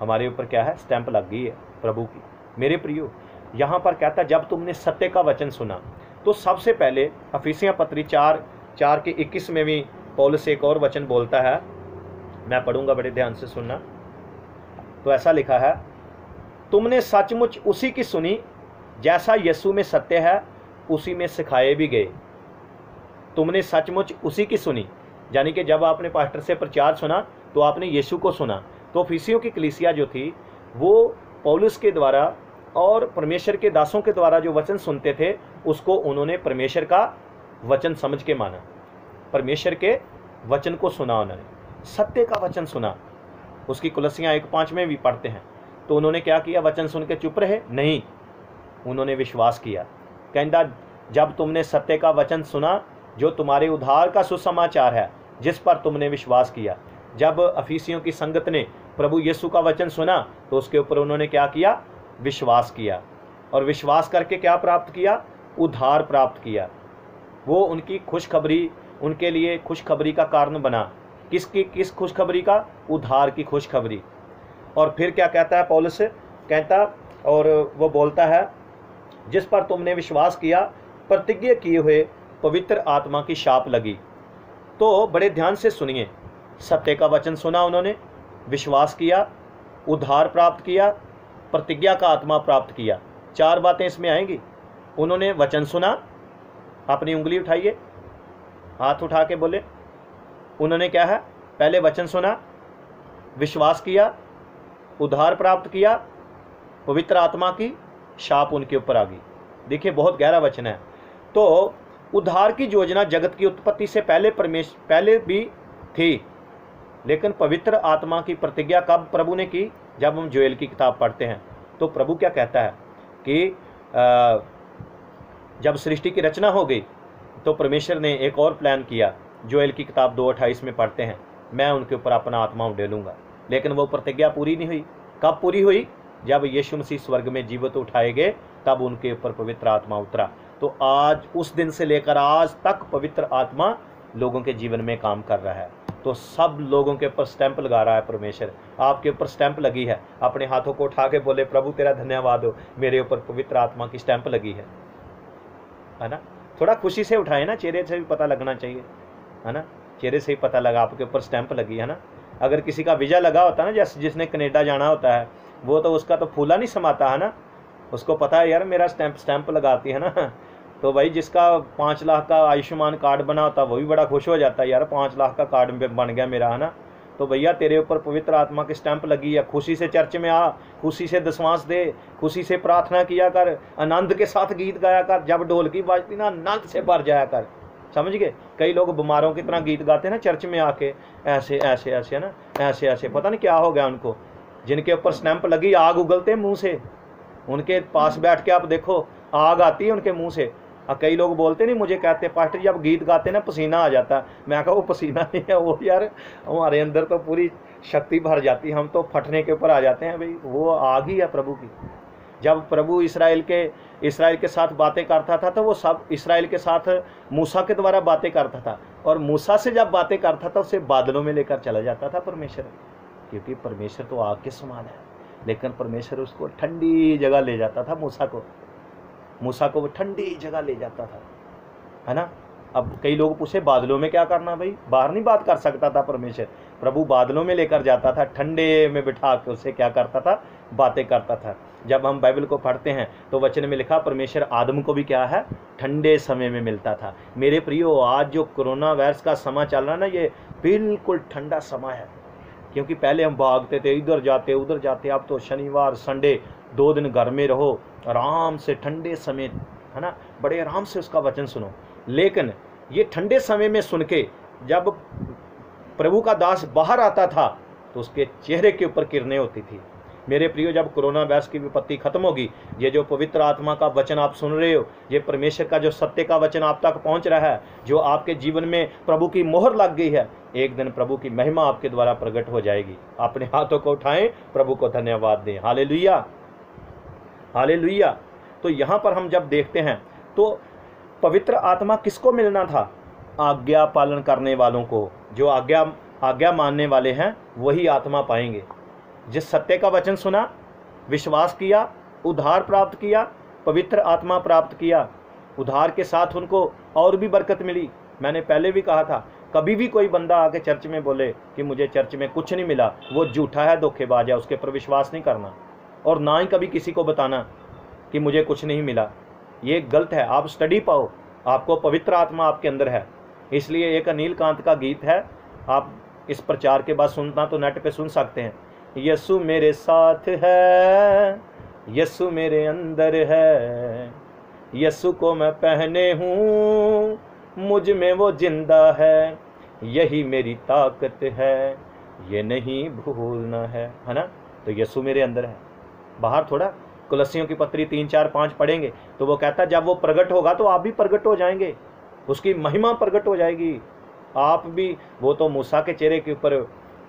हमारे ऊपर क्या है, स्टैंप लग गई है प्रभु की। मेरे प्रियो, यहाँ पर कहता जब तुमने सत्य का वचन सुना, तो सबसे पहले अफिसियाँ पत्री 4 के 21 में भी पौलुस एक और वचन बोलता है, मैं पढ़ूंगा, बड़े ध्यान से सुनना। तो ऐसा लिखा है, तुमने सचमुच उसी की सुनी जैसा यीशु में सत्य है, उसी में सिखाए भी गए। तुमने सचमुच उसी की सुनी, यानी कि जब आपने पास्टर से प्रचार सुना तो आपने यीशु को सुना। तो अफिसियों की कलीसिया जो थी वो पौलुस के द्वारा और परमेश्वर के दासों के द्वारा जो वचन सुनते थे उसको उन्होंने परमेश्वर का वचन समझ के माना, परमेश्वर के वचन को सुना, उन्होंने सत्य का वचन सुना। उसकी कुलसियाँ 1:5 में भी पढ़ते हैं। तो उन्होंने क्या किया, वचन सुन के चुप रहे? नहीं, उन्होंने विश्वास किया। कहता जब तुमने सत्य का वचन सुना जो तुम्हारे उद्धार का सुसमाचार है, जिस पर तुमने विश्वास किया। जब अफीसियों की संगत ने प्रभु यीशु का वचन सुना तो उसके ऊपर उन्होंने क्या किया, विश्वास किया, और विश्वास करके क्या प्राप्त किया, उद्धार प्राप्त किया। वो उनकी खुशखबरी, उनके लिए खुशखबरी का कारण बना। किस खुशखबरी का, उद्धार की खुशखबरी। और फिर क्या कहता है पौलुस, कहता और वो बोलता है, जिस पर तुमने विश्वास किया प्रतिज्ञा किए हुए पवित्र आत्मा की शाप लगी। तो बड़े ध्यान से सुनिए, सत्य का वचन सुना उन्होंने, विश्वास किया, उद्धार प्राप्त किया, प्रतिज्ञा का आत्मा प्राप्त किया। 4 बातें इसमें आएंगी। उन्होंने वचन सुना, अपनी उंगली उठाइए, हाथ उठा के बोले, उन्होंने क्या है, पहले वचन सुना, विश्वास किया, उद्धार प्राप्त किया, पवित्र आत्मा की शाप उनके ऊपर आ गई। देखिए बहुत गहरा वचन है। तो उद्धार की योजना जगत की उत्पत्ति से पहले भी थी, लेकिन पवित्र आत्मा की प्रतिज्ञा कब प्रभु ने की, जब हम जोएल की किताब पढ़ते हैं तो प्रभु क्या कहता है कि जब सृष्टि की रचना हो गई तो परमेश्वर ने एक और प्लान किया। जोएल की किताब 2:28 में पढ़ते हैं, मैं उनके ऊपर अपना आत्मा उड़ेलूंगा। लेकिन वो प्रतिज्ञा पूरी नहीं हुई। कब पूरी हुई, जब यीशु मसीह स्वर्ग में जीवित उठाए गए, तब उनके ऊपर पवित्र आत्मा उतरा। तो आज उस दिन से लेकर आज तक पवित्र आत्मा लोगों के जीवन में काम कर रहा है। तो सब लोगों के ऊपर स्टैंप लगा रहा है परमेश्वर। आपके ऊपर स्टैंप लगी है। अपने हाथों को उठा के बोले, प्रभु तेरा धन्यवाद हो, मेरे ऊपर पवित्र आत्मा की स्टैंप लगी है ना। थोड़ा खुशी से उठाए ना, चेहरे से भी पता लगना चाहिए, है ना। चेहरे से ही पता लगा आपके ऊपर स्टैंप लगी है ना। अगर किसी का वीज़ा लगा होता है ना, जैसे जिसने कनेडा जाना होता है, वो तो उसका तो फूला नहीं समाता है ना, उसको पता है यार मेरा स्टैंप लगाती है ना। तो भाई जिसका 5 लाख का आयुष्मान कार्ड बना होता है वो भी बड़ा खुश हो जाता है, यार 5 लाख का कार्ड बन गया मेरा, है ना। तो भैया तेरे ऊपर पवित्र आत्मा की स्टैंप लगी है। खुशी से चर्च में आ, खुशी से दशमांश दे, खुशी से प्रार्थना किया कर, आनंद के साथ गीत गाया कर। जब ढोल की बाजती ना, आनंद से भर जाया कर। समझ गए। कई लोग बीमारों की तरह गीत गाते हैं ना चर्च में आके, ऐसे ऐसे ऐसे, है ना, ऐसे ऐसे, पता नहीं क्या हो गया उनको। जिनके ऊपर स्टैंप लगी, आग उगलते मुंह से। उनके पास बैठ के आप देखो, आग आती है उनके मुंह से। कई लोग बोलते नहीं, मुझे कहते पास्टर जब गीत गाते ना पसीना आ जाता है। मैं कहा वो पसीना नहीं है, वो यार हमारे अंदर तो पूरी शक्ति भर जाती है, हम तो फटने के ऊपर आ जाते हैं। भाई वो आग ही है प्रभु की। जब प्रभु इसराइल के साथ बातें करता था तो वो सब इसराइल के साथ मूसा के द्वारा बातें करता था, और मूसा से जब बातें करता था उसे बादलों में लेकर चला जाता था परमेश्वर। क्योंकि परमेश्वर तो आग के समान है, लेकिन परमेश्वर उसको ठंडी जगह ले जाता था। मूसा को वो ठंडी जगह ले जाता था, है ना। अब कई लोग पूछे बादलों में क्या करना, भाई बाहर नहीं बात कर सकता था परमेश्वर। प्रभु बादलों में लेकर जाता था, ठंडे में बिठा के उससे क्या करता था, बातें करता था। जब हम बाइबल को पढ़ते हैं तो वचन में लिखा परमेश्वर आदम को भी क्या है, ठंडे समय में मिलता था। मेरे प्रियो, आज जो कोरोना वायरस का समय चल रहा है ना, ये बिल्कुल ठंडा समय है। क्योंकि पहले हम भागते थे, इधर जाते उधर जाते। अब तो शनिवार संडे 2 दिन घर में रहो, आराम से ठंडे समय, है ना, बड़े आराम से उसका वचन सुनो। लेकिन ये ठंडे समय में सुन के जब प्रभु का दास बाहर आता था तो उसके चेहरे के ऊपर किरणें होती थी। मेरे प्रियो, जब कोरोना वायरस की विपत्ति खत्म होगी, ये जो पवित्र आत्मा का वचन आप सुन रहे हो, ये परमेश्वर का जो सत्य का वचन आप तक पहुंच रहा है, जो आपके जीवन में प्रभु की मोहर लग गई है, एक दिन प्रभु की महिमा आपके द्वारा प्रकट हो जाएगी। अपने हाथों को उठाएं, प्रभु को धन्यवाद दें। Hallelujah, hallelujah. तो यहाँ पर हम जब देखते हैं तो पवित्र आत्मा किसको मिलना था, आज्ञा पालन करने वालों को। जो आज्ञा मानने वाले हैं वही आत्मा पाएंगे। जिस सत्य का वचन सुना, विश्वास किया, उद्धार प्राप्त किया, पवित्र आत्मा प्राप्त किया, उद्धार के साथ उनको और भी बरकत मिली। मैंने पहले भी कहा था, कभी भी कोई बंदा आके चर्च में बोले कि मुझे चर्च में कुछ नहीं मिला, वो झूठा है, धोखेबाज है। उसके पर विश्वास नहीं करना, और ना ही कभी किसी को बताना कि मुझे कुछ नहीं मिला। ये गलत है। आप स्टडी पाओ, आपको पवित्र आत्मा आपके अंदर है। इसलिए एक अनिल कांत का गीत है, आप इस प्रचार के बाद सुनना तो नेट पे सुन सकते हैं। यीशु मेरे साथ है, यीशु मेरे अंदर है, यीशु को मैं पहने हूँ, मुझ में वो जिंदा है, यही मेरी ताकत है, ये नहीं भूलना है ना। तो यीशु मेरे अंदर है, बाहर थोड़ा। कुलस्सियों की पत्री 3, 4, 5 पढ़ेंगे तो वो कहता है जब वो प्रकट होगा तो आप भी प्रकट हो जाएंगे, उसकी महिमा प्रकट हो जाएगी। आप भी, वो तो मूसा के चेहरे के ऊपर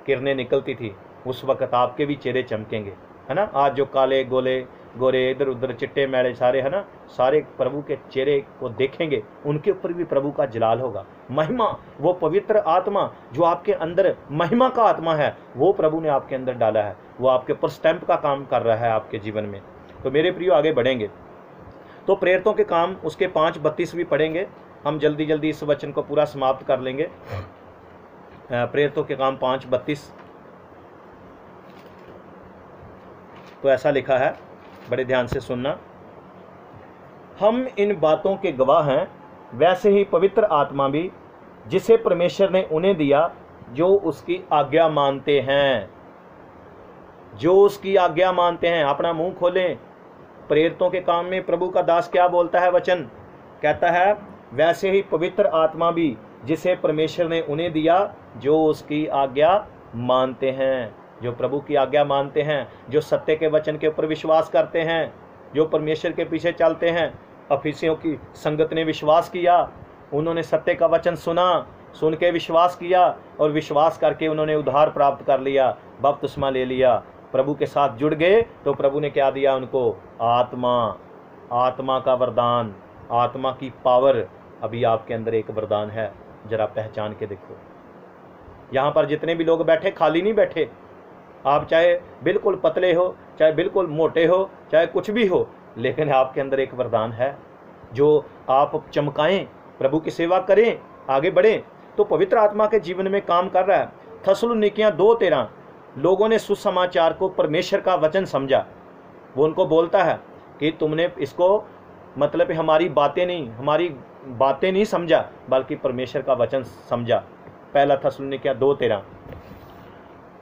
किरणें निकलती थी, उस वक्त आपके भी चेहरे चमकेंगे, है ना। आज जो काले गोले गोरे इधर उधर चिट्टे मैले सारे, है ना, सारे प्रभु के चेहरे को देखेंगे, उनके ऊपर भी प्रभु का जलाल होगा। महिमा, वो पवित्र आत्मा जो आपके अंदर महिमा का आत्मा है, वो प्रभु ने आपके अंदर डाला है, वो आपके ऊपर स्टैंप का काम कर रहा है आपके जीवन में। तो मेरे प्रियो आगे बढ़ेंगे तो प्रेरितों के काम उसके 5:32 भी पढ़ेंगे। हम जल्दी जल्दी इस वचन को पूरा समाप्त कर लेंगे। प्रेरितों के काम 5:32 तो ऐसा लिखा है, बड़े ध्यान से सुनना। हम इन बातों के गवाह हैं, वैसे ही पवित्र आत्मा भी जिसे परमेश्वर ने उन्हें दिया जो उसकी आज्ञा मानते हैं। जो उसकी आज्ञा मानते हैं। अपना मुंह खोलें। प्रेरितों के काम में प्रभु का दास क्या बोलता है? वचन कहता है, वैसे ही पवित्र आत्मा भी जिसे परमेश्वर ने उन्हें दिया जो उसकी आज्ञा मानते हैं। जो प्रभु की आज्ञा मानते हैं, जो सत्य के वचन के ऊपर विश्वास करते हैं, जो परमेश्वर के पीछे चलते हैं। अफीसियों की संगत ने विश्वास किया, उन्होंने सत्य का वचन सुना, सुन के विश्वास किया और विश्वास करके उन्होंने उद्धार प्राप्त कर लिया, बपतिस्मा ले लिया, प्रभु के साथ जुड़ गए। तो प्रभु ने क्या दिया उनको? आत्मा, आत्मा का वरदान, आत्मा की पावर। अभी आपके अंदर एक वरदान है, जरा पहचान के देखो। यहाँ पर जितने भी लोग बैठे खाली नहीं बैठे। आप चाहे बिल्कुल पतले हो, चाहे बिल्कुल मोटे हो, चाहे कुछ भी हो, लेकिन आपके अंदर एक वरदान है जो आप चमकाएं, प्रभु की सेवा करें, आगे बढ़ें। तो पवित्र आत्मा के जीवन में काम कर रहा है। थस्सलुनीकियां 2:13 लोगों ने सुसमाचार को परमेश्वर का वचन समझा। वो उनको बोलता है कि तुमने इसको मतलब हमारी बातें नहीं समझा, बल्कि परमेश्वर का वचन समझा। पहला थस्सलुनीकियां 2:13।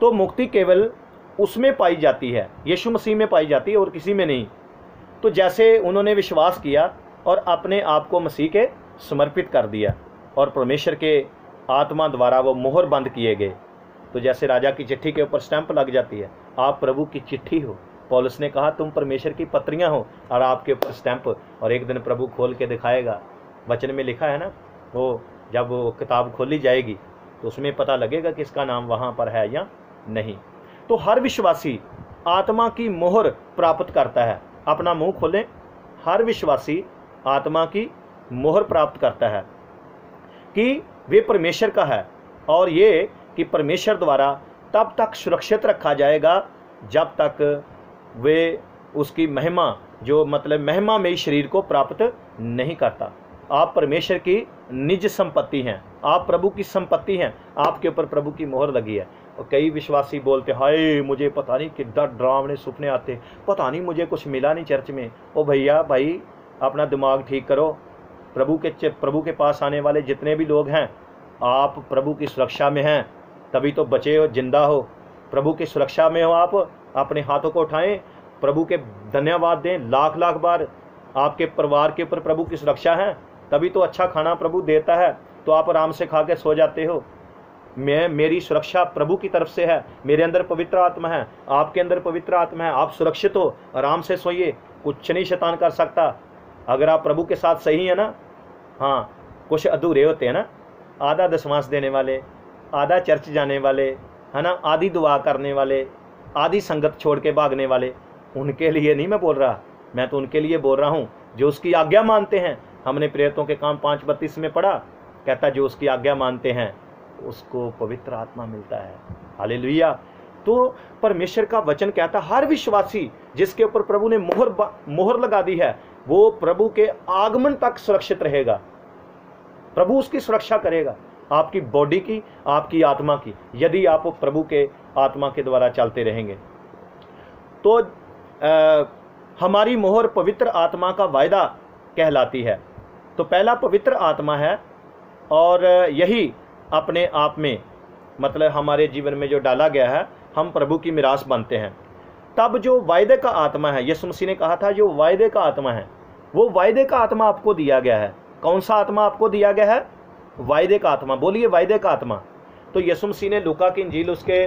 तो मुक्ति केवल उसमें पाई जाती है, यीशु मसीह में पाई जाती है और किसी में नहीं। तो जैसे उन्होंने विश्वास किया और अपने आप को मसीह के समर्पित कर दिया और परमेश्वर के आत्मा द्वारा वो मोहर बंद किए गए। तो जैसे राजा की चिट्ठी के ऊपर स्टैंप लग जाती है, आप प्रभु की चिट्ठी हो। पौलुस ने कहा तुम परमेश्वर की पत्रियां हो और आपके ऊपर स्टैंप। और एक दिन प्रभु खोल के दिखाएगा। वचन में लिखा है ना, वो जब वो किताब खोली जाएगी तो उसमें पता लगेगा कि इसका नाम वहाँ पर है या नहीं। तो हर विश्वासी आत्मा की मोहर प्राप्त करता है। अपना मुंह खोलें। हर विश्वासी आत्मा की मोहर प्राप्त करता है कि वे परमेश्वर का है, और ये कि परमेश्वर द्वारा तब तक सुरक्षित रखा जाएगा जब तक वे उसकी महिमा, जो मतलब महिमा में शरीर को प्राप्त नहीं करता। आप परमेश्वर की निज संपत्ति हैं, आप प्रभु की संपत्ति हैं, आपके ऊपर प्रभु की मोहर लगी है। और कई विश्वासी बोलते हाय मुझे पता नहीं कितना डरावने सुपने आते, पता नहीं मुझे कुछ मिला नहीं चर्च में। ओ भैया भाई, अपना दिमाग ठीक करो। प्रभु के पास आने वाले जितने भी लोग हैं, आप प्रभु की सुरक्षा में हैं, तभी तो बचे हो, जिंदा हो। प्रभु की सुरक्षा में हो। आप अपने हाथों को उठाएं, प्रभु के धन्यवाद दें लाख लाख बार। आपके परिवार के ऊपर प्रभु की सुरक्षा है, तभी तो अच्छा खाना प्रभु देता है, तो आप आराम से खा के सो जाते हो। मेरी सुरक्षा प्रभु की तरफ से है, मेरे अंदर पवित्र आत्मा है, आपके अंदर पवित्र आत्मा है, आप सुरक्षित हो, आराम से सोइए, कुछ नहीं शैतान कर सकता। अगर आप प्रभु के साथ सही है ना। हाँ, कुछ अधूरे होते हैं ना, आधा दशमांश देने वाले, आधा चर्च जाने वाले, है ना, आधी दुआ करने वाले, आधी संगत छोड़ के भागने वाले। उनके लिए नहीं मैं बोल रहा, मैं तो उनके लिए बोल रहा हूँ जो उसकी आज्ञा मानते हैं। हमने प्रेरितों के काम 5:32 में पढ़ा, कहता जो उसकी आज्ञा मानते हैं उसको पवित्र आत्मा मिलता है। हालेलुया। तो परमेश्वर का वचन कहता हर विश्वासी जिसके ऊपर प्रभु ने मोहर लगा दी है, वो प्रभु के आगमन तक सुरक्षित रहेगा। प्रभु उसकी सुरक्षा करेगा, आपकी बॉडी की, आपकी आत्मा की, यदि आप प्रभु के आत्मा के द्वारा चलते रहेंगे। तो हमारी मोहर पवित्र आत्मा का वायदा कहलाती है। तो पहला पवित्र आत्मा है, और यही अपने आप में मतलब हमारे जीवन में जो डाला गया है, हम प्रभु की मिरास बनते हैं। तब जो वायदे का आत्मा है, यीशु मसीह ने कहा था जो वायदे का आत्मा है, वो वायदे का आत्मा आपको दिया गया है। कौन सा आत्मा आपको दिया गया है? वायदे का आत्मा। बोलिए वायदे का आत्मा। तो यीशु मसीह ने लूका की इंजील उसके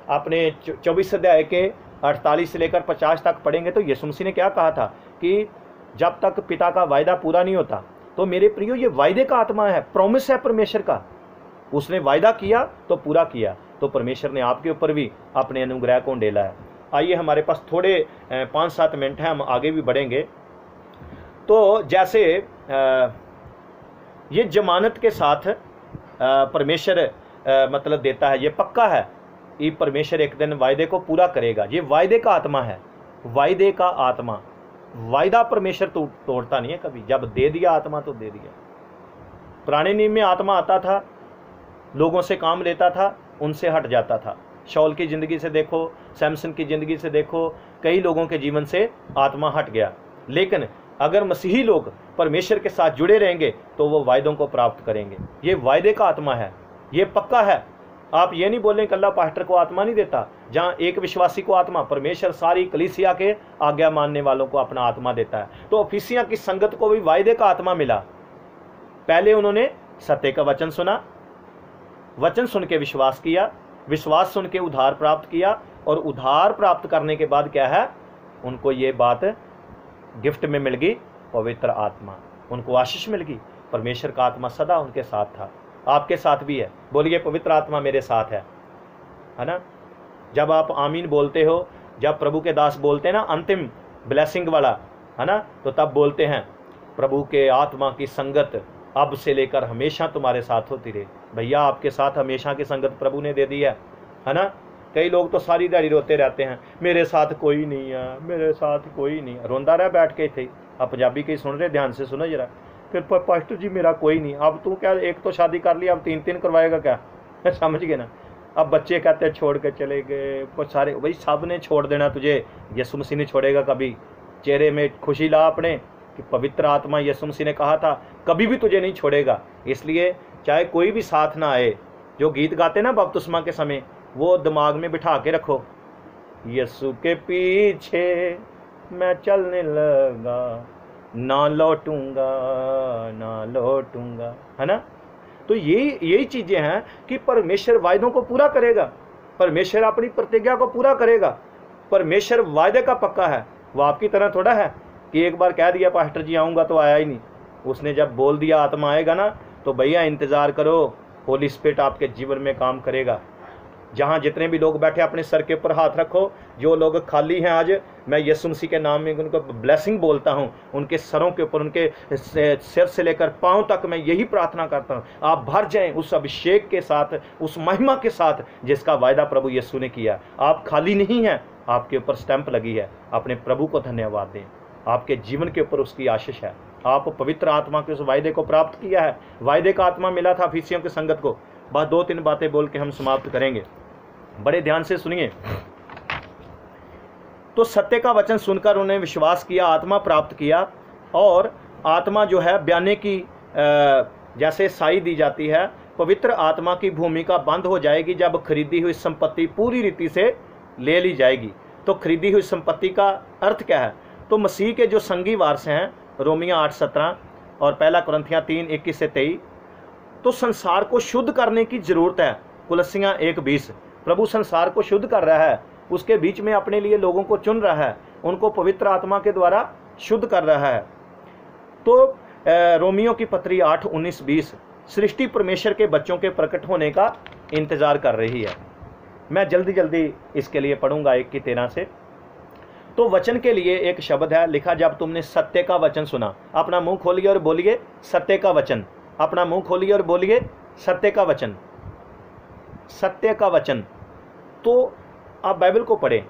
अपने 24 अध्याय के 48 से लेकर 50 तक पढ़ेंगे तो यीशु मसीह ने क्या कहा था कि जब तक पिता का वायदा पूरा नहीं होता। तो मेरे प्रियो, ये वायदे का आत्मा है, प्रॉमिस है परमेश्वर का। उसने वायदा किया तो पूरा किया। तो परमेश्वर ने आपके ऊपर भी अपने अनुग्रह को उंडेला है। आइए, हमारे पास थोड़े 5-7 मिनट हैं, हम आगे भी बढ़ेंगे। तो जैसे ये जमानत के साथ परमेश्वर मतलब देता है, ये पक्का है, ये परमेश्वर एक दिन वायदे को पूरा करेगा। ये वायदे का आत्मा है, वायदे का आत्मा। वायदा परमेश्वर तो तोड़ता नहीं है कभी, जब दे दिया आत्मा तो दे दिया। पुराने नियम में आत्मा आता था, लोगों से काम लेता था, उनसे हट जाता था। शौल की ज़िंदगी से देखो, सैमसन की ज़िंदगी से देखो, कई लोगों के जीवन से आत्मा हट गया। लेकिन अगर मसीही लोग परमेश्वर के साथ जुड़े रहेंगे तो वो वायदों को प्राप्त करेंगे। ये वायदे का आत्मा है, ये पक्का है। आप ये नहीं बोलें कि अल्लाह पास्टर को आत्मा नहीं देता। जहाँ एक विश्वासी को आत्मा, परमेश्वर सारी कलीसिया के आज्ञा मानने वालों को अपना आत्मा देता है। तो अफिसियाँ की संगत को भी वायदे का आत्मा मिला। पहले उन्होंने सत्य का वचन सुना, वचन सुन के विश्वास किया, विश्वास सुन के उद्धार प्राप्त किया, और उद्धार प्राप्त करने के बाद क्या है, उनको ये बात गिफ्ट में मिल गई, पवित्र आत्मा। उनको आशीष मिल गई। परमेश्वर का आत्मा सदा उनके साथ था, आपके साथ भी है। बोलिए, पवित्र आत्मा मेरे साथ है ना। जब आप आमीन बोलते हो, जब प्रभु के दास बोलते हैं ना अंतिम ब्लेसिंग वाला, है ना, तो तब बोलते हैं, प्रभु के आत्मा की संगत अब से लेकर हमेशा तुम्हारे साथ होती रहे। भैया, आपके साथ हमेशा की संगत प्रभु ने दे दी है ना। कई लोग तो सारी दिहाड़ी रोते रहते हैं, मेरे साथ कोई नहीं है, मेरे साथ कोई नहीं। रोंदा रहा बैठ के थे। आप पंजाबी कहीं सुन रहे, ध्यान से सुनो जरा। फिर पास्टर जी मेरा कोई नहीं। अब तू क्या, एक तो शादी कर ली, अब 3-3 करवाएगा क्या? समझ गए ना। अब बच्चे कहते हैं छोड़ के चले गए, कुछ सारे, भाई सब ने छोड़ देना तुझे, यीशु मसीह नहीं छोड़ेगा कभी। चेहरे में खुशी ला अपने कि पवित्र आत्मा, यीशु मसीह ने कहा था कभी भी तुझे नहीं छोड़ेगा। इसलिए चाहे कोई भी साथ ना आए, जो गीत गाते ना बपतिस्मा के समय, वो दिमाग में बिठा के रखो, यीशु के पीछे मैं चलने लगा, ना लौटूंगा ना लौटूंगा, है ना। तो यही चीजें हैं कि परमेश्वर वायदों को पूरा करेगा, परमेश्वर अपनी प्रतिज्ञा को पूरा करेगा। परमेश्वर वायदे का पक्का है। वो आपकी तरह थोड़ा है कि एक बार कह दिया पास्टर जी आऊँगा तो आया ही नहीं। उसने जब बोल दिया आत्मा आएगा ना, तो भैया इंतज़ार करो, होली स्पिरिट आपके जीवन में काम करेगा। जहाँ जितने भी लोग बैठे, अपने सर के ऊपर हाथ रखो। जो लोग खाली हैं, आज मैं यीशु मसीह के नाम में उनको ब्लेसिंग बोलता हूँ। उनके सरों के ऊपर, उनके सिर से लेकर पाँव तक मैं यही प्रार्थना करता हूँ, आप भर जाएं उस अभिषेक के साथ, उस महिमा के साथ जिसका वायदा प्रभु यीशु ने किया। आप खाली नहीं हैं, आपके ऊपर स्टैंप लगी है। अपने प्रभु को धन्यवाद दें, आपके जीवन के ऊपर उसकी आशीष है। आप पवित्र आत्मा के उस वायदे को प्राप्त किया है। वायदे का आत्मा मिला था अफिसियों की संगत को। बस 2-3 बातें बोल के हम समाप्त करेंगे, बड़े ध्यान से सुनिए। तो सत्य का वचन सुनकर उन्हें विश्वास किया, आत्मा प्राप्त किया, और आत्मा जो है बयाने की जैसे साई दी जाती है, पवित्र आत्मा की भूमिका बंद हो जाएगी जब खरीदी हुई संपत्ति पूरी रीति से ले ली जाएगी। तो खरीदी हुई संपत्ति का अर्थ क्या है? तो मसीह के जो संगी वारस हैं, रोमिया 8:17 और 1 कुरिन्थियां 3:21-23। तो संसार को शुद्ध करने की जरूरत है। कुलस्सियां 1:20। प्रभु संसार को शुद्ध कर रहा है, उसके बीच में अपने लिए लोगों को चुन रहा है, उनको पवित्र आत्मा के द्वारा शुद्ध कर रहा है। तो रोमियो की पत्री 8:19-20 सृष्टि परमेश्वर के बच्चों के प्रकट होने का इंतजार कर रही है। मैं जल्दी जल्दी इसके लिए पढ़ूंगा 1:13 से। तो वचन के लिए एक शब्द है लिखा, जब तुमने सत्य का वचन सुना। अपना मुंह खोलिए और बोलिए सत्य का वचन। अपना मुंह खोलिए और बोलिए सत्य का वचन, सत्य का वचन। तो आप बाइबल को पढ़ें।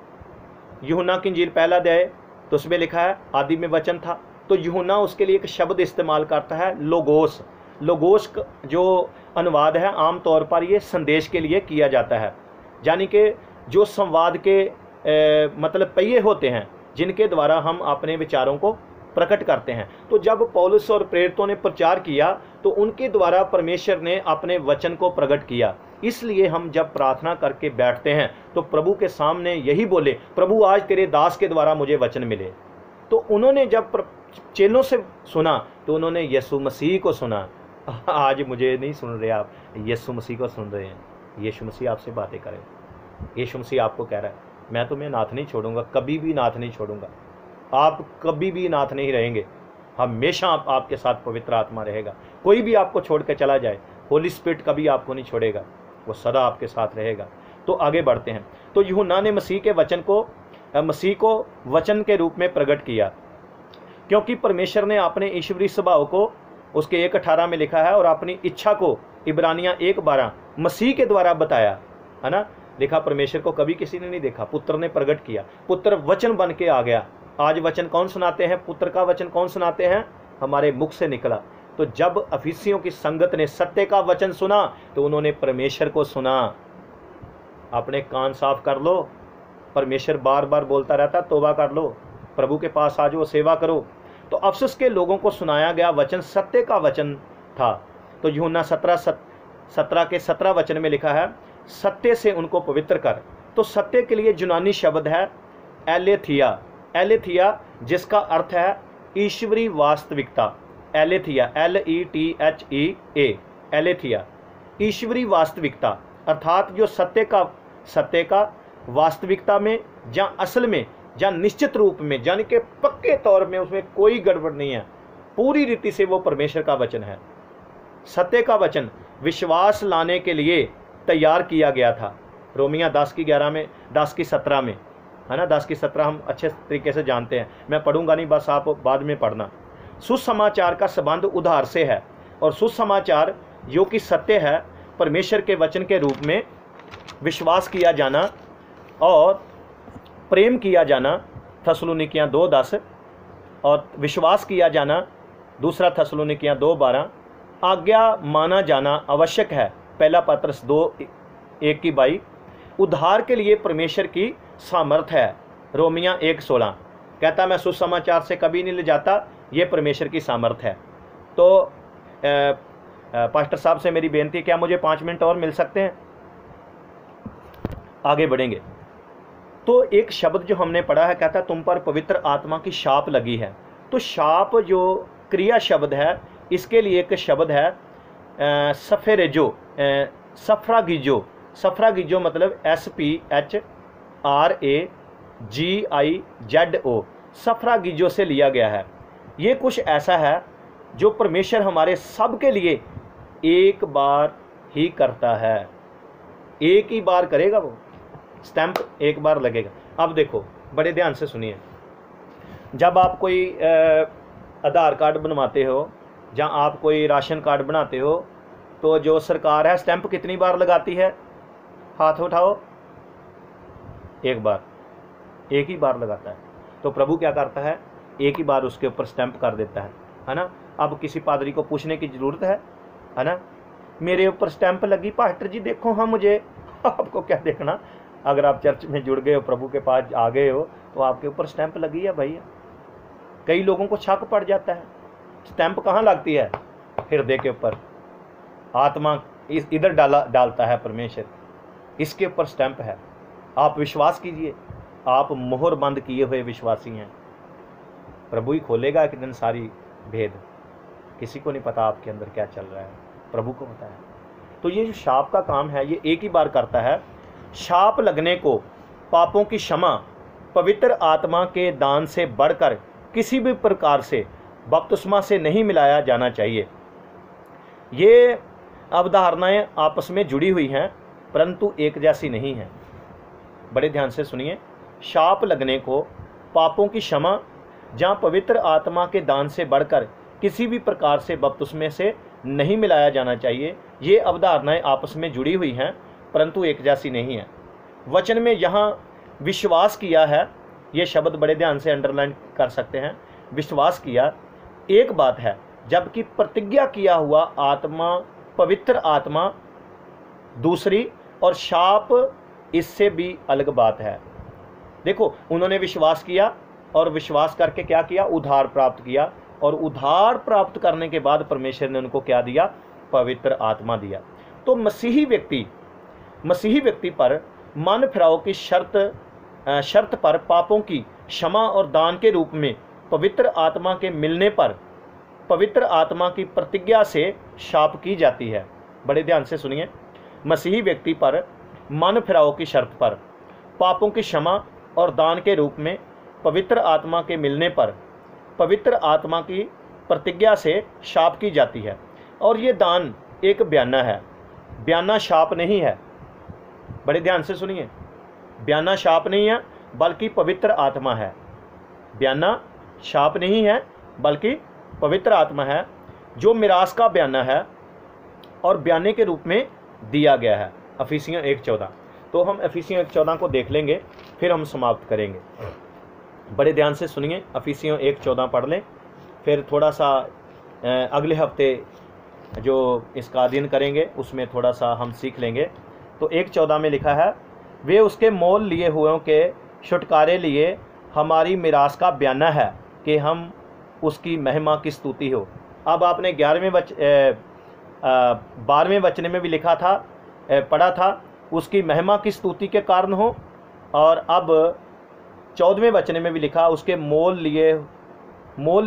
यूहन्ना की इंजील 1 अध्याय, तो उसमें लिखा है आदि में वचन था। तो यूहन्ना उसके लिए एक शब्द इस्तेमाल करता है, लोगोस। लोगोस जो अनुवाद है आमतौर पर ये संदेश के लिए किया जाता है, यानी कि जो संवाद के मतलब पहिए होते हैं, जिनके द्वारा हम अपने विचारों को प्रकट करते हैं। तो जब पौलुस और प्रेरितों ने प्रचार किया तो उनके द्वारा परमेश्वर ने अपने वचन को प्रकट किया। इसलिए हम जब प्रार्थना करके बैठते हैं तो प्रभु के सामने यही बोले, प्रभु आज तेरे दास के द्वारा मुझे वचन मिले। तो उन्होंने जब चेलों से सुना तो उन्होंने यीशु मसीह को सुना। आज मुझे नहीं सुन रहे आप, यीशु मसीह को सुन रहे हैं। यीशु मसीह आपसे बातें करें। यीशु मसीह आपको कह रहा है, मैं तुम्हें नाथ नहीं छोड़ूंगा, कभी भी नाथ नहीं छोड़ूंगा। आप कभी भी नाथ नहीं रहेंगे, हमेशा आपके साथ पवित्र आत्मा रहेगा। कोई भी आपको छोड़ के चला जाए, होली स्पिरिट कभी आपको नहीं छोड़ेगा। वो सदा आपके साथ रहेगा। तो आगे बढ़ते हैं। तो यूहन्ना ने मसीह को वचन के रूप में प्रकट किया, क्योंकि परमेश्वर ने अपने ईश्वरीय स्वभाव को उसके 1:18 में लिखा है और अपनी इच्छा को इब्रानियां 1:12 मसीह के द्वारा बताया, है ना। लिखा परमेश्वर को कभी किसी ने नहीं देखा, पुत्र ने प्रकट किया, पुत्र वचन बन के आ गया। आज वचन कौन सुनाते हैं? पुत्र का वचन कौन सुनाते हैं? हमारे मुख से निकला। तो जब अफीसियों की संगत ने सत्य का वचन सुना तो उन्होंने परमेश्वर को सुना। अपने कान साफ कर लो, परमेश्वर बार बार बोलता रहता, तौबा कर लो, प्रभु के पास आ जाओ, सेवा करो। तो अफसुस के लोगों को सुनाया गया वचन सत्य का वचन था। तो यूहन्ना 17 के 17 वचन में लिखा है, सत्य से उनको पवित्र कर। तो सत्य के लिए यूनानी शब्द है एलेथिया, एलेथिया जिसका अर्थ है ईश्वरी वास्तविकता। एलेथिया, LETHEA, एलेथिया ईश्वरी वास्तविकता, अर्थात जो सत्य का वास्तविकता में या असल में या निश्चित रूप में, यानी कि पक्के तौर में उसमें कोई गड़बड़ नहीं है, पूरी रीति से वो परमेश्वर का वचन है। सत्य का वचन विश्वास लाने के लिए तैयार किया गया था। रोमिया 10:17 में, है ना। 10:17 हम अच्छे तरीके से जानते हैं, मैं पढ़ूंगा नहीं, बस आप बाद में पढ़ना। सुसमाचार का संबंध उद्धार से है, और सुसमाचार जो कि सत्य है, परमेश्वर के वचन के रूप में विश्वास किया जाना और प्रेम किया जाना, थस्सलुनीकियां 2:10, और विश्वास किया जाना, दूसरा थस्सलुनीकियां 2:12, आज्ञा माना जाना आवश्यक है, पहला पत्रस 2:1-22, उद्धार के लिए परमेश्वर की सामर्थ है, रोमिया 1:16 कहता मैं सुसमाचार से कभी नहीं ले जाता, ये परमेश्वर की सामर्थ है। तो पास्टर साहब से मेरी बेनती, क्या मुझे 5 मिनट और मिल सकते हैं? आगे बढ़ेंगे। तो एक शब्द जो हमने पढ़ा है, कहता तुम पर पवित्र आत्मा की शाप लगी है। तो शाप जो क्रिया शब्द है, इसके लिए एक शब्द है सफेरेजो, सफ्रागिजो। सफ्रागिजो मतलब SPHRAGIZO, सफ्रागिजो से लिया गया है। ये कुछ ऐसा है जो परमेश्वर हमारे सब के लिए एक बार ही करता है, एक ही बार करेगा, वो स्टैंप एक बार लगेगा। अब देखो, बड़े ध्यान से सुनिए, जब आप कोई आधार कार्ड बनवाते हो या आप कोई राशन कार्ड बनाते हो, तो जो सरकार है स्टैंप कितनी बार लगाती है? हाथ उठाओ। एक बार, एक ही बार लगाता है। तो प्रभु क्या करता है? एक ही बार उसके ऊपर स्टैंप कर देता है ना। अब किसी पादरी को पूछने की ज़रूरत है ना, मेरे ऊपर स्टैंप लगी पास्टर जी देखो। हाँ, मुझे आपको क्या देखना, अगर आप चर्च में जुड़ गए हो, प्रभु के पास आ गए हो, तो आपके ऊपर स्टैंप लगी है भैया। कई लोगों को शक पड़ जाता है, स्टैंप कहाँ लगती है? हृदय के ऊपर। आत्मा इधर डालता है परमेश्वर, इसके ऊपर स्टैंप है। आप विश्वास कीजिए, आप मोहर बंद किए हुए विश्वासी हैं। प्रभु ही खोलेगा एक दिन सारी भेद, किसी को नहीं पता आपके अंदर क्या चल रहा है, प्रभु को पता है। तो ये जो शाप का काम है, ये एक ही बार करता है। शाप लगने को पापों की क्षमा पवित्र आत्मा के दान से बढ़कर किसी भी प्रकार से बपतिस्मा से नहीं मिलाया जाना चाहिए। ये अवधारणाएं आपस में जुड़ी हुई हैं, परंतु एक जैसी नहीं हैं। बड़े ध्यान से सुनिए, शाप लगने को पापों की क्षमा जहाँ पवित्र आत्मा के दान से बढ़कर किसी भी प्रकार से बपतिस्मे से नहीं मिलाया जाना चाहिए, ये अवधारणाएं आपस में जुड़ी हुई हैं, परंतु एक जैसी नहीं है। वचन में यहाँ विश्वास किया है, ये शब्द बड़े ध्यान से अंडरलाइन कर सकते हैं। विश्वास किया एक बात है, जबकि प्रतिज्ञा किया हुआ आत्मा, पवित्र आत्मा दूसरी, और शाप इससे भी अलग बात है। देखो, उन्होंने विश्वास किया और विश्वास करके क्या किया? उद्धार प्राप्त किया, और उद्धार प्राप्त करने के बाद परमेश्वर ने उनको क्या दिया? पवित्र आत्मा दिया। तो मसीही व्यक्ति पर मन फिराव की शर्त पर पापों की क्षमा और दान के रूप में पवित्र आत्मा के मिलने पर पवित्र आत्मा की प्रतिज्ञा से शाप की जाती है। बड़े ध्यान से सुनिए, मसीही व्यक्ति पर मन फिराव की शर्त पर पापों की क्षमा और दान के रूप में पवित्र आत्मा के मिलने पर पवित्र आत्मा की प्रतिज्ञा से शाप की जाती है। और ये दान एक बयाना है, बयाना शाप नहीं है, बड़े ध्यान से सुनिए, बयाना शाप नहीं है बल्कि पवित्र आत्मा है। बयाना शाप नहीं है बल्कि पवित्र आत्मा है, जो मिरास का बयाना है और बयाने के रूप में दिया गया है। इफिसियों 1:14। तो हम इफिसियों 1:14 को देख लेंगे, फिर हम समाप्त करेंगे। बड़े ध्यान से सुनिए, इफिसियों 1:14 पढ़ लें, फिर थोड़ा सा अगले हफ्ते जो इसका अध्ययन करेंगे उसमें थोड़ा सा हम सीख लेंगे। तो 1:14 में लिखा है, वे उसके मोल लिए हुओं के छुटकारे लिए हमारी मिरास का बयाना है कि हम उसकी महिमा की स्तुति हो। अब आपने 12वें वचन में भी लिखा था, पढ़ा था, उसकी महिमा की स्तुति के कारण हो, और अब 14वें वचन में भी लिखा, उसके मोल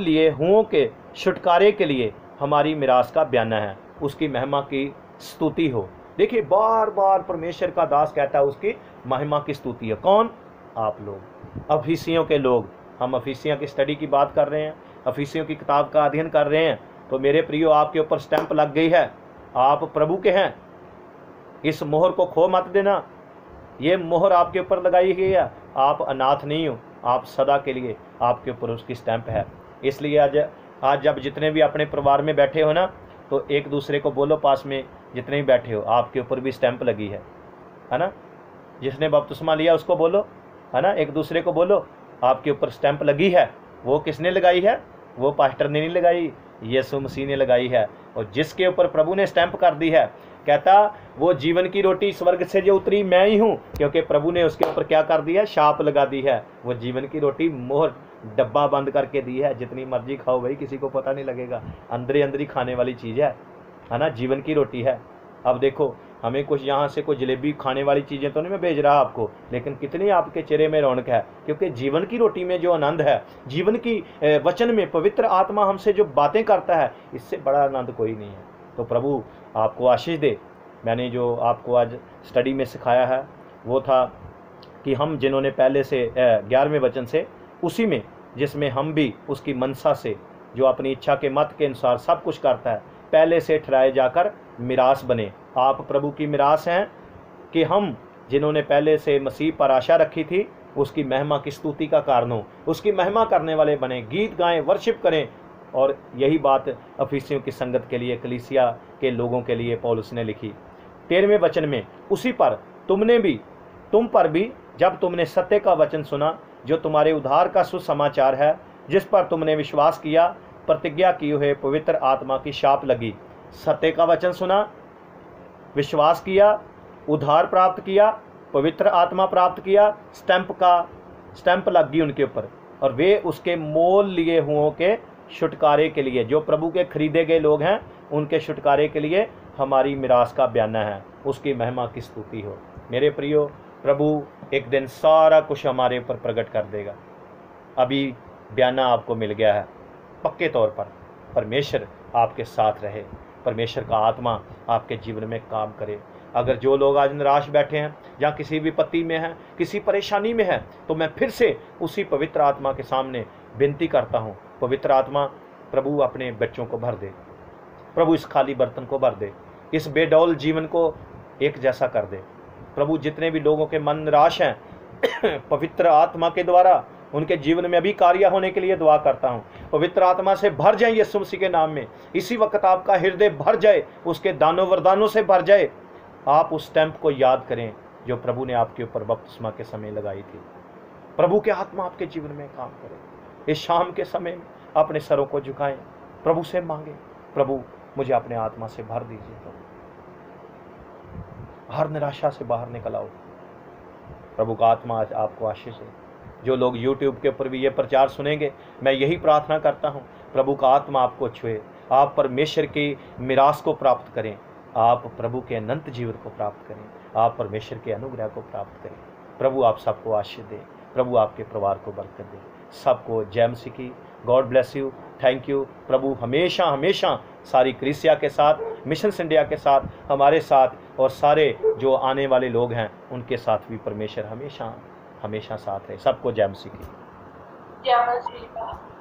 लिए हुओं के छुटकारे के लिए हमारी मिरास का बयाना है, उसकी महिमा की स्तुति हो। देखिए, बार बार परमेश्वर का दास कहता है उसकी महिमा की स्तुति है। कौन? आप लोग, इफिसियों के लोग। हम इफिसियों की स्टडी की बात कर रहे हैं, इफिसियों की किताब का अध्ययन कर रहे हैं। तो मेरे प्रियो, आपके ऊपर स्टैंप लग गई है, आप प्रभु के हैं। इस मोहर को खो मत देना, ये मोहर आपके ऊपर लगाई गई है। आप अनाथ नहीं हो, आप सदा के लिए आपके ऊपर उसकी स्टैंप है। इसलिए आज जब जितने भी अपने परिवार में बैठे हो ना, तो एक दूसरे को बोलो, पास में जितने भी बैठे हो, आपके ऊपर भी स्टैंप लगी है ना। जिसने बपतिस्मा लिया उसको बोलो, है ना, एक दूसरे को बोलो, आपके ऊपर स्टैंप लगी है। वो किसने लगाई है? वो पास्टर ने नहीं लगाई, यीशु मसीह ने लगाई है। और जिसके ऊपर प्रभु ने स्टैंप कर दी है, कहता वो जीवन की रोटी स्वर्ग से जो उतरी मैं ही हूँ, क्योंकि प्रभु ने उसके ऊपर क्या कर दिया? शाप लगा दी है। वो जीवन की रोटी मोहर डब्बा बंद करके दी है, जितनी मर्जी खाओ भाई, किसी को पता नहीं लगेगा, अंदर ही खाने वाली चीज़ है ना, जीवन की रोटी है। अब देखो, हमें कुछ यहाँ से कोई जलेबी खाने वाली चीज़ें तो नहीं मैं भेज रहा आपको, लेकिन कितनी आपके चेहरे में रौनक है, क्योंकि जीवन की रोटी में जो आनंद है, जीवन की वचन में पवित्र आत्मा हमसे जो बातें करता है, इससे बड़ा आनंद कोई नहीं है। तो प्रभु आपको आशीष दे। मैंने जो आपको आज स्टडी में सिखाया है वो था कि हम जिन्होंने पहले से 11वें वचन से, उसी में जिसमें हम भी उसकी मनसा से, जो अपनी इच्छा के मत के अनुसार सब कुछ करता है, पहले से ठहराए जाकर मिरास बने। आप प्रभु की मिरास हैं कि हम जिन्होंने पहले से मसीह पर आशा रखी थी, उसकी महिमा की स्तुति का कारण हो, उसकी महिमा करने वाले बने, गीत गाएं, वर्शिप करें। और यही बात इफिसियों की संगत के लिए, कलीसिया के लोगों के लिए पौलुस ने लिखी 13वें वचन में, उसी पर तुम पर भी जब तुमने सत्य का वचन सुना, जो तुम्हारे उद्धार का सुसमाचार है, जिस पर तुमने विश्वास किया, प्रतिज्ञा किए हुए पवित्र आत्मा की शाप लगी। सत्य का वचन सुना, विश्वास किया, उद्धार प्राप्त किया, पवित्र आत्मा प्राप्त किया, स्टैंप लग गई उनके ऊपर, और वे उसके मोल लिए हुओं के छुटकारे के लिए, जो प्रभु के खरीदे गए लोग हैं, उनके छुटकारे के लिए हमारी मिरास का बयाना है, उसकी महिमा की स्तुति हो। मेरे प्रियो, प्रभु एक दिन सारा कुछ हमारे ऊपर प्रकट कर देगा। अभी बयाना आपको मिल गया है पक्के तौर पर। परमेश्वर आपके साथ रहे, परमेश्वर का आत्मा आपके जीवन में काम करे। अगर जो लोग आज निराश बैठे हैं या किसी विपत्ति में हैं, किसी परेशानी में हैं, तो मैं फिर से उसी पवित्र आत्मा के सामने विनती करता हूँ, पवित्र आत्मा प्रभु अपने बच्चों को भर दे, प्रभु इस खाली बर्तन को भर दे, इस बेडौल जीवन को एक जैसा कर दे। प्रभु जितने भी लोगों के मन निराश हैं पवित्र आत्मा के द्वारा उनके जीवन में अभी कार्य होने के लिए दुआ करता हूँ। पवित्र आत्मा से भर जाए यीशु मसीह के नाम में। इसी वक्त आपका हृदय भर जाए, उसके दानों वरदानों से भर जाए। आप उस स्टैंप को याद करें जो प्रभु ने आपके ऊपर बपतिस्मा के समय लगाई थी। प्रभु के आत्मा आपके जीवन में काम करे। इस शाम के समय में अपने सरों को झुकाएं, प्रभु से मांगे, प्रभु मुझे अपने आत्मा से भर दीजिए, प्रभु हर निराशा से बाहर निकल आओ। प्रभु का आत्मा आज आपको आशीष है। जो लोग YouTube के ऊपर भी ये प्रचार सुनेंगे, मैं यही प्रार्थना करता हूँ, प्रभु का आत्मा आपको छुए, आप परमेश्वर की मिरास को प्राप्त करें, आप प्रभु के अनंत जीवन को प्राप्त करें, आप परमेश्वर के अनुग्रह को प्राप्त करें। प्रभु आप सबको आशीष दे, प्रभु आपके परिवार को बरकत दे। सबको जय मसीह की। God bless you, thank you. प्रभु हमेशा हमेशा सारी कलीसिया के साथ, मिशन इंडिया के साथ, हमारे साथ, और सारे जो आने वाले लोग हैं उनके साथ भी परमेश्वर हमेशा हमेशा साथ रहे। सबको जय मसीह की। जय मसीह।